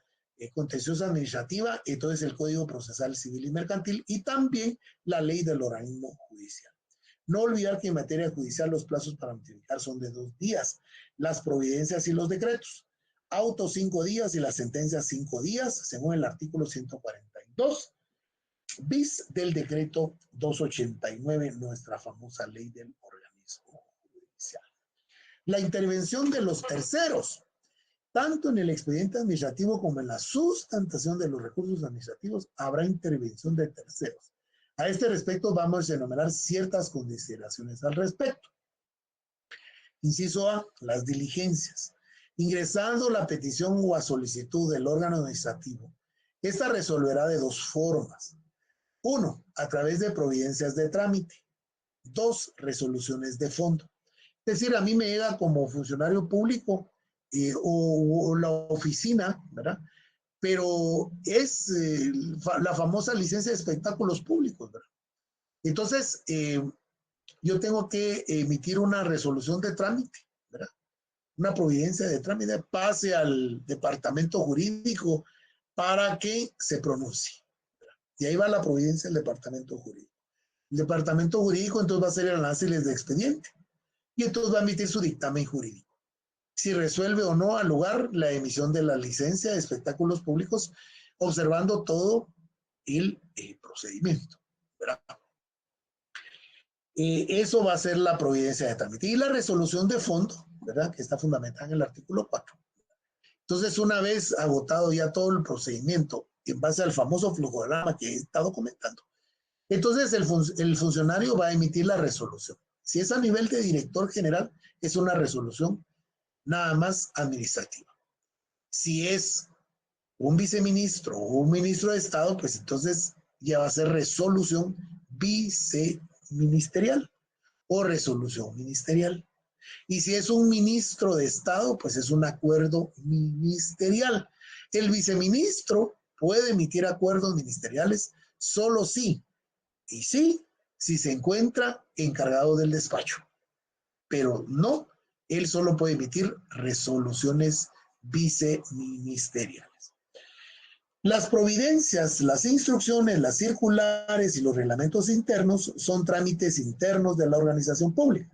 contenciosa administrativa, entonces el Código Procesal Civil y Mercantil y también la ley del organismo judicial. No olvidar que en materia judicial los plazos para notificar son de 2 días, las providencias y los decretos, auto 5 días y las sentencias 5 días, según el artículo 142 bis del decreto 289, nuestra famosa ley del organismo judicial. La intervención de los terceros, tanto en el expediente administrativo como en la sustentación de los recursos administrativos, habrá intervención de terceros. A este respecto vamos a enumerar ciertas consideraciones al respecto. Inciso A, las diligencias. Ingresando la petición o a solicitud del órgano administrativo, esta resolverá de 2 formas. 1, a través de providencias de trámite. 2, resoluciones de fondo. Es decir, a mí me llega como funcionario público o la oficina, ¿verdad? Pero es la famosa licencia de espectáculos públicos, ¿verdad? Entonces, yo tengo que emitir una resolución de trámite, ¿verdad? Una providencia de trámite, pase al departamento jurídico para que se pronuncie, ¿verdad? Y ahí va la providencia del departamento jurídico. El departamento jurídico entonces va a hacer el análisis de expediente y entonces va a emitir su dictamen jurídico. Si resuelve o no al lugar la emisión de la licencia de espectáculos públicos, observando todo el procedimiento, ¿verdad? Eso va a ser la providencia de trámite. Y la resolución de fondo, ¿verdad? Que está fundamentada en el artículo 4. Entonces, una vez agotado ya todo el procedimiento, en base al famoso flujograma que he estado comentando, entonces el funcionario va a emitir la resolución. Si es a nivel de director general, es una resolución nada más administrativa. Si es un viceministro o un ministro de Estado, pues entonces ya va a ser resolución viceministerial o resolución ministerial. Y si es un ministro de Estado, pues es un acuerdo ministerial. El viceministro puede emitir acuerdos ministeriales solo si, y sí, si se encuentra encargado del despacho. Pero no, él solo puede emitir resoluciones viceministeriales. Las providencias, las instrucciones, las circulares y los reglamentos internos son trámites internos de la organización pública.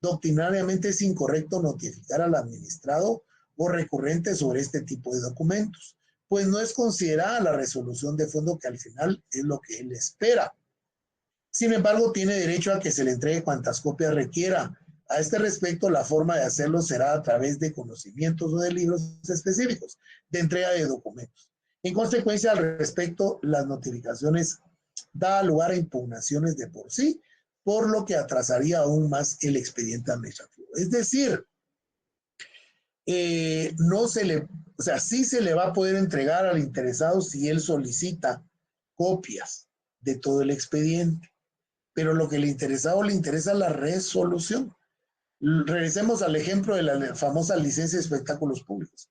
Doctrinariamente es incorrecto notificar al administrado o recurrente sobre este tipo de documentos, pues no es considerada la resolución de fondo que al final es lo que él espera. Sin embargo, tiene derecho a que se le entregue cuantas copias requiera. A este respecto, la forma de hacerlo será a través de conocimientos o de libros específicos de entrega de documentos. En consecuencia, al respecto, las notificaciones dan lugar a impugnaciones de por sí, por lo que atrasaría aún más el expediente administrativo. Es decir, no se le, o sea, sí se le va a poder entregar al interesado si él solicita copias de todo el expediente, pero lo que le interesado le interesa la resolución. Regresemos al ejemplo de la famosa licencia de espectáculos públicos.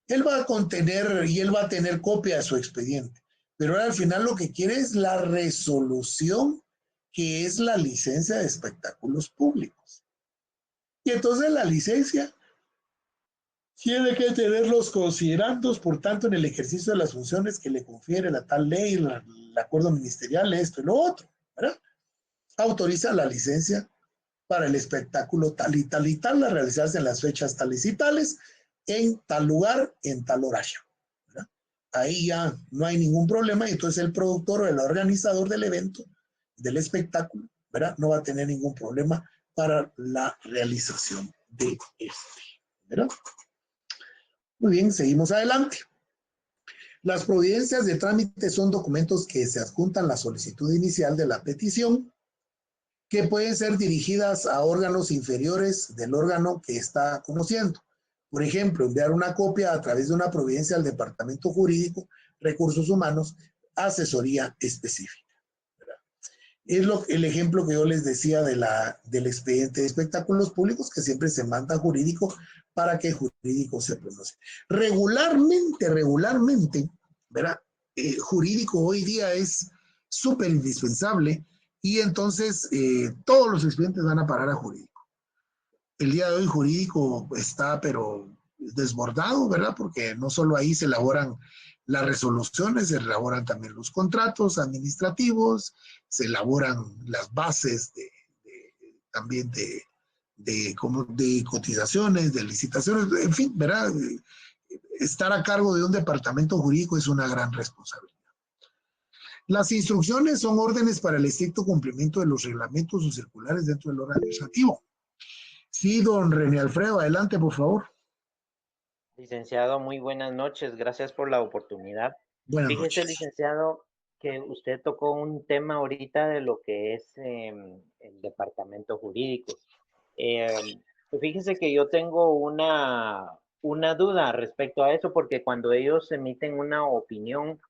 Él va a contener y él va a tener copia de su expediente, pero al final lo que quiere es la resolución, que es la licencia de espectáculos públicos. Y entonces la licencia tiene que tener los considerandos, por tanto, en el ejercicio de las funciones que le confiere la tal ley, el acuerdo ministerial, esto y lo otro, ¿verdad? Autoriza la licencia para el espectáculo tal y tal y tal, a realizarse en las fechas tales y tales, en tal lugar, en tal horario, ¿verdad? Ahí ya no hay ningún problema y entonces el productor o el organizador del evento, del espectáculo, ¿verdad? No va a tener ningún problema para la realización de este, ¿verdad? Muy bien, seguimos adelante. Las providencias de trámite son documentos que se adjuntan a la solicitud inicial de la petición, que pueden ser dirigidas a órganos inferiores del órgano que está conociendo. Por ejemplo, enviar una copia a través de una providencia al Departamento Jurídico, Recursos Humanos, asesoría específica, ¿verdad? Es el ejemplo que yo les decía del expediente de espectáculos públicos, que siempre se manda a jurídico para que jurídico se pronuncie. Regularmente, ¿verdad? Jurídico hoy día es súper indispensable y entonces todos los expedientes van a parar a jurídico. El día de hoy jurídico está pero desbordado, ¿verdad? Porque no solo ahí se elaboran las resoluciones, se elaboran también los contratos administrativos, se elaboran las bases también de cotizaciones, de licitaciones, en fin, ¿verdad? Estar a cargo de un departamento jurídico es una gran responsabilidad. Las instrucciones son órdenes para el estricto cumplimiento de los reglamentos o circulares dentro del órgano administrativo. Sí, don René Alfredo, adelante, por favor. Licenciado, muy buenas noches. Gracias por la oportunidad. Buenas Fíjese, noches. licenciado, que usted tocó un tema ahorita de lo que es el departamento jurídico. Fíjese que yo tengo una duda respecto a eso, porque cuando ellos emiten una opinión,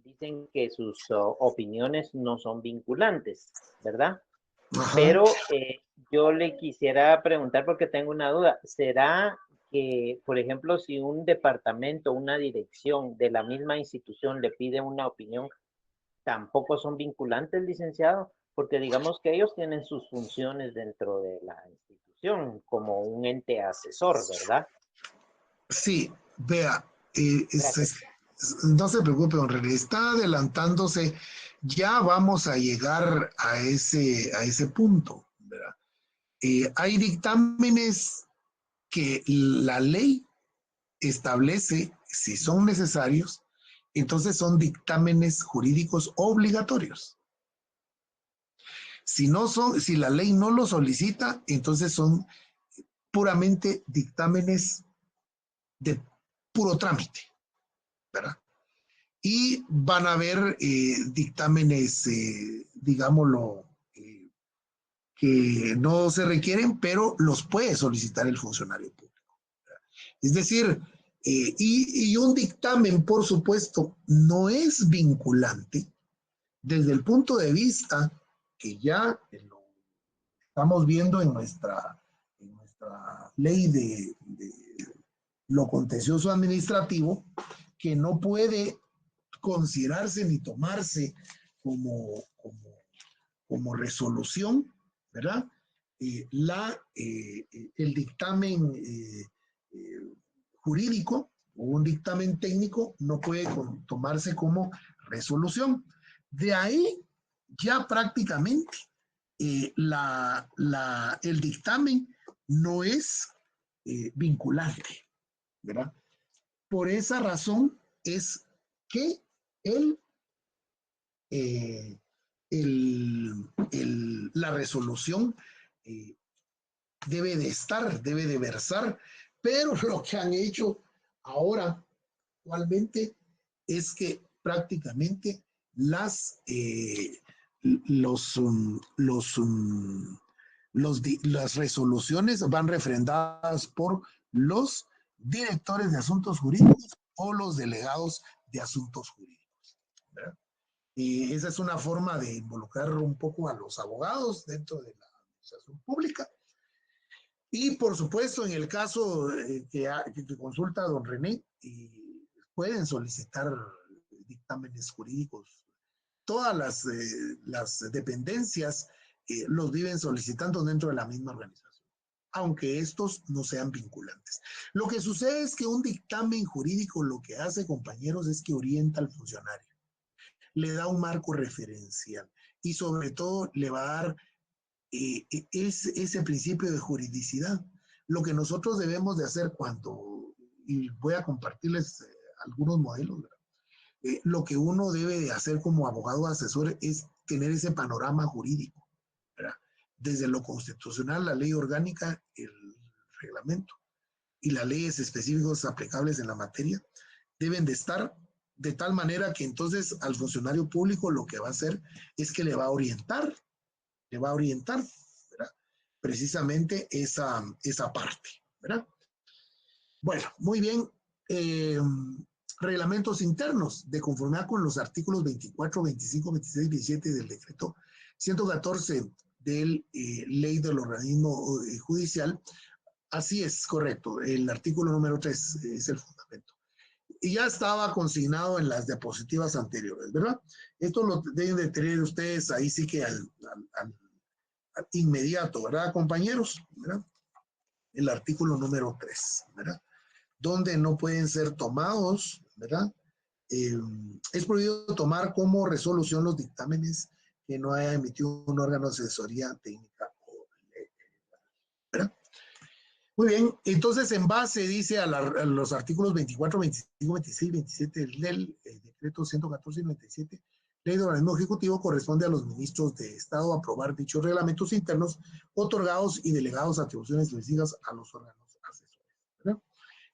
dicen que sus opiniones no son vinculantes, ¿verdad? Ajá. Pero yo le quisiera preguntar, porque tengo una duda, ¿será que, por ejemplo, si un departamento, una dirección de la misma institución le pide una opinión, tampoco son vinculantes, licenciado? Porque digamos que ellos tienen sus funciones dentro de la institución como un ente asesor, ¿verdad? Sí, vea, Gracias. no se preocupe, don René, está adelantándose, ya vamos a llegar a ese punto, ¿verdad? Hay dictámenes que la ley establece, si son necesarios, entonces son dictámenes jurídicos obligatorios. Si la ley no lo solicita, entonces son puramente dictámenes de puro trámite, ¿verdad? Y van a haber dictámenes, digámoslo, que no se requieren, pero los puede solicitar el funcionario público, ¿verdad? Es decir, y un dictamen, por supuesto, no es vinculante desde el punto de vista que ya lo estamos viendo en nuestra ley de lo contencioso administrativo, que no puede considerarse ni tomarse como resolución, ¿verdad? El dictamen jurídico o un dictamen técnico no puede tomarse como resolución. De ahí ya prácticamente el dictamen no es vinculante, ¿verdad? Por esa razón es que la resolución debe de versar, pero lo que han hecho ahora actualmente es que prácticamente las resoluciones van refrendadas por los directores de asuntos jurídicos o los delegados de asuntos jurídicos, ¿verdad? Y esa es una forma de involucrar un poco a los abogados dentro de la administración pública. Y por supuesto, en el caso que consulta don René, pueden solicitar dictámenes jurídicos. Todas las dependencias los viven solicitando dentro de la misma organización, aunque estos no sean vinculantes. Lo que sucede es que un dictamen jurídico lo que hace, compañeros, es que orienta al funcionario, le da un marco referencial y sobre todo le va a dar ese principio de juridicidad. Lo que nosotros debemos de hacer y voy a compartirles algunos modelos, ¿verdad? Lo que uno debe de hacer como abogado asesor es tener ese panorama jurídico, ¿verdad? Desde lo constitucional, la ley orgánica, el reglamento y las leyes específicas aplicables en la materia deben de estar de tal manera que entonces al funcionario público lo que va a hacer es que le va a orientar, ¿verdad? Precisamente esa parte, ¿verdad? Bueno, muy bien. Reglamentos internos de conformidad con los artículos 24, 25, 26, 27 del decreto 114 del ley del organismo judicial. Así es, correcto. El artículo número 3 es el fundamento. Y ya estaba consignado en las diapositivas anteriores, ¿verdad? Esto lo deben de tener ustedes ahí sí que al inmediato, ¿verdad, compañeros? ¿Verdad? El artículo número 3, ¿verdad? Donde no pueden ser tomados, ¿verdad? Es prohibido tomar como resolución los dictámenes que no haya emitido un órgano de asesoría técnica o legal, ¿verdad? Muy bien, entonces en base, dice, a los artículos 24, 25, 26, 27 del decreto 114 y 97, ley de organismo ejecutivo, corresponde a los ministros de Estado aprobar dichos reglamentos internos otorgados y delegados atribuciones específicas a los órganos asesores, ¿verdad?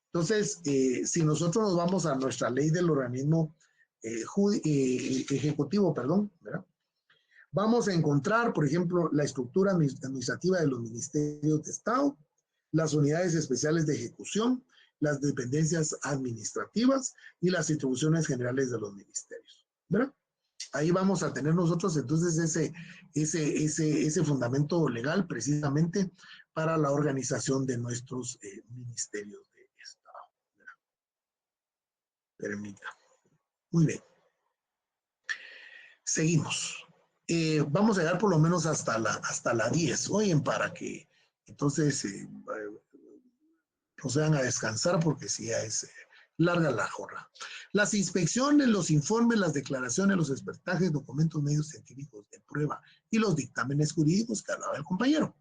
Entonces, si nosotros nos vamos a nuestra ley del organismo ejecutivo, ¿verdad? Vamos a encontrar, por ejemplo, la estructura administrativa de los ministerios de Estado, las unidades especiales de ejecución, las dependencias administrativas y las atribuciones generales de los ministerios, ¿verdad? Ahí vamos a tener nosotros entonces ese fundamento legal precisamente para la organización de nuestros ministerios de Estado, ¿verdad? Permita. Muy bien. Seguimos. Vamos a llegar por lo menos hasta la 10. Oyen, para que entonces procedan a descansar porque si ya es larga la jornada. Las inspecciones, los informes, las declaraciones, los expertajes, documentos, medios científicos de prueba y los dictámenes jurídicos que hablaba el compañero.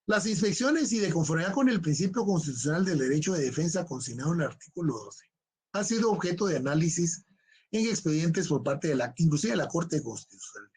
Las inspecciones y de conformidad con el principio constitucional del derecho de defensa consignado en el artículo 12. ha sido objeto de análisis en expedientes por parte de inclusive de la Corte Constitucional.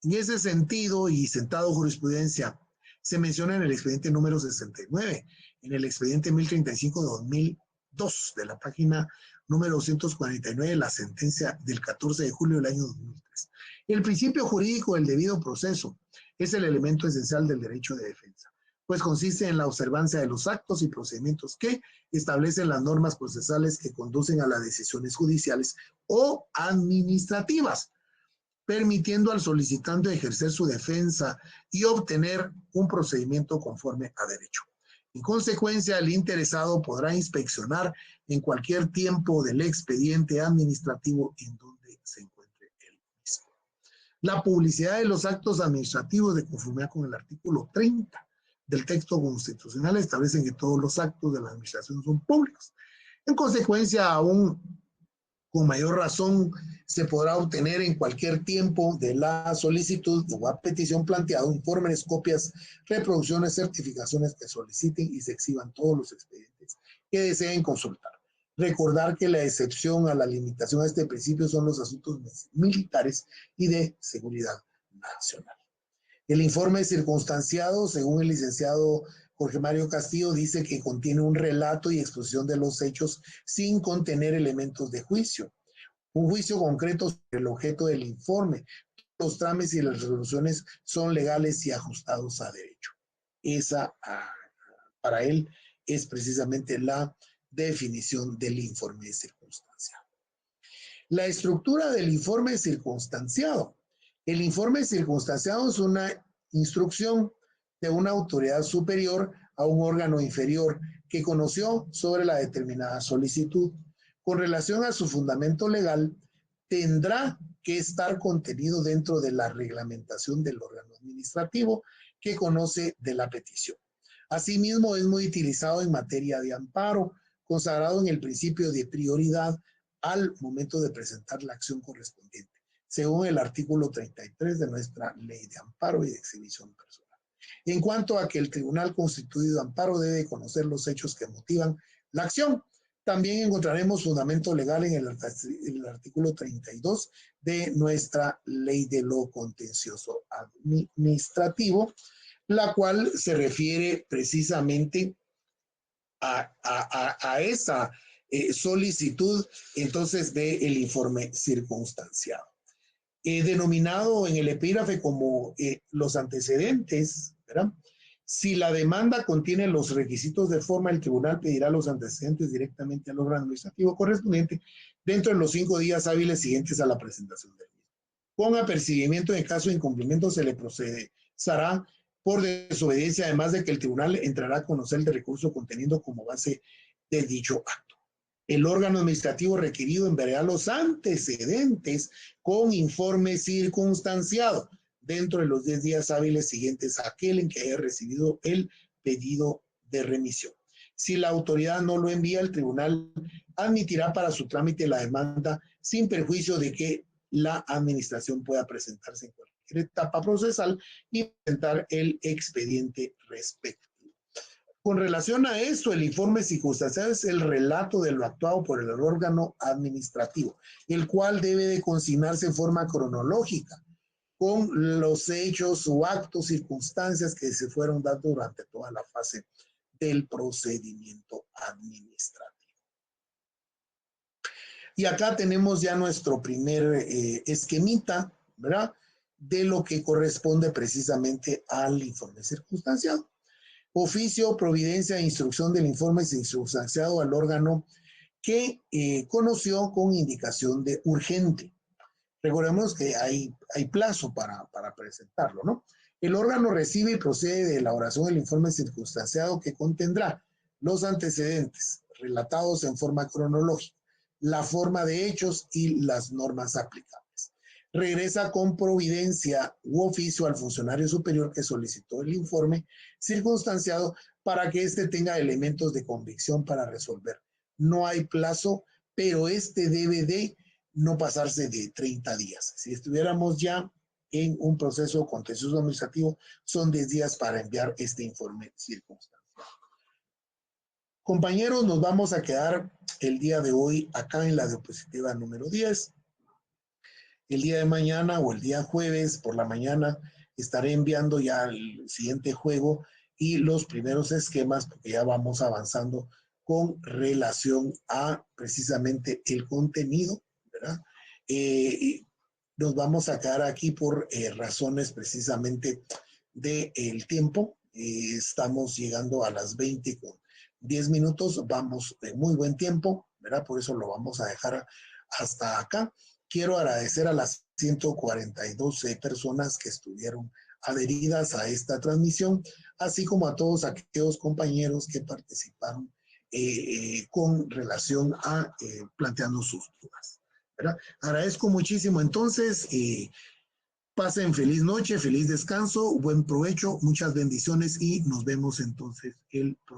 En ese sentido, y sentado jurisprudencia, se menciona en el expediente número 69, en el expediente 1035 de 2002, de la página número 249 de la sentencia del 14 de julio del año 2003. El principio jurídico del debido proceso es el elemento esencial del derecho de defensa, pues consiste en la observancia de los actos y procedimientos que establecen las normas procesales que conducen a las decisiones judiciales o administrativas, permitiendo al solicitante ejercer su defensa y obtener un procedimiento conforme a derecho. En consecuencia, el interesado podrá inspeccionar en cualquier tiempo del expediente administrativo en donde se encuentre el mismo. La publicidad de los actos administrativos, de conformidad con el artículo 30 del texto constitucional, establece que todos los actos de la administración son públicos. En consecuencia, aún con mayor razón, se podrá obtener en cualquier tiempo de la solicitud o a petición planteada informes, copias, reproducciones, certificaciones que soliciten y se exhiban todos los expedientes que deseen consultar. Recordar que la excepción a la limitación a este principio son los asuntos militares y de seguridad nacional. El informe circunstanciado, según el licenciado Jorge Mario Castillo, dice que contiene un relato y exposición de los hechos sin contener elementos de juicio. Un juicio concreto sobre el objeto del informe. Los trámites y las resoluciones son legales y ajustados a derecho. Esa, para él, es precisamente la definición del informe circunstanciado. La estructura del informe circunstanciado. El informe circunstanciado es una instrucción de una autoridad superior a un órgano inferior que conoció sobre la determinada solicitud. Con relación a su fundamento legal, tendrá que estar contenido dentro de la reglamentación del órgano administrativo que conoce de la petición. Asimismo, es muy utilizado en materia de amparo, consagrado en el principio de prioridad al momento de presentar la acción correspondiente, según el artículo 33 de nuestra Ley de Amparo y de Exhibición Personal. En cuanto a que el Tribunal Constituido de Amparo debe conocer los hechos que motivan la acción, también encontraremos fundamento legal en el artículo 32 de nuestra Ley de lo Contencioso Administrativo, la cual se refiere precisamente a esa solicitud, entonces, del informe circunstanciado. Denominado en el epígrafe como los antecedentes, ¿verdad? Si la demanda contiene los requisitos de forma, el tribunal pedirá los antecedentes directamente al órgano administrativo correspondiente dentro de los 5 días hábiles siguientes a la presentación del mismo. Con apercibimiento en caso de incumplimiento se le procederá por desobediencia, además de que el tribunal entrará a conocer el recurso conteniendo como base de dicho acto. El órgano administrativo requerido enviará los antecedentes con informe circunstanciado dentro de los 10 días hábiles siguientes a aquel en que haya recibido el pedido de remisión. Si la autoridad no lo envía, el tribunal admitirá para su trámite la demanda sin perjuicio de que la administración pueda presentarse en cualquier etapa procesal y presentar el expediente respectivo. Con relación a esto, el informe circunstanciado es el relato de lo actuado por el órgano administrativo, el cual debe de consignarse en forma cronológica con los hechos o actos, circunstancias que se fueron dando durante toda la fase del procedimiento administrativo. Y acá tenemos ya nuestro primer esquemita, ¿verdad? De lo que corresponde precisamente al informe circunstanciado. Oficio, providencia e instrucción del informe circunstanciado al órgano que conoció con indicación de urgente. Recordemos que hay plazo para presentarlo, ¿no? El órgano recibe y procede de elaboración del informe circunstanciado que contendrá los antecedentes relatados en forma cronológica, la forma de hechos y las normas aplicables. Regresa con providencia u oficio al funcionario superior que solicitó el informe circunstanciado para que éste tenga elementos de convicción para resolver. No hay plazo, pero este debe de no pasarse de 30 días. Si estuviéramos ya en un proceso contencioso administrativo, son 10 días para enviar este informe circunstanciado. Compañeros, nos vamos a quedar el día de hoy acá en la diapositiva número 10. El día de mañana o el día jueves por la mañana estaré enviando ya el siguiente juego y los primeros esquemas, porque ya vamos avanzando con relación a precisamente el contenido, ¿verdad? Nos vamos a quedar aquí por razones precisamente del tiempo. Estamos llegando a las 20 con 10 minutos, vamos de muy buen tiempo, ¿verdad? Por eso lo vamos a dejar hasta acá. Quiero agradecer a las 142 personas que estuvieron adheridas a esta transmisión, así como a todos aquellos compañeros que participaron con relación a planteando sus dudas, ¿verdad? Agradezco muchísimo entonces, pasen feliz noche, feliz descanso, buen provecho, muchas bendiciones y nos vemos entonces el próximo.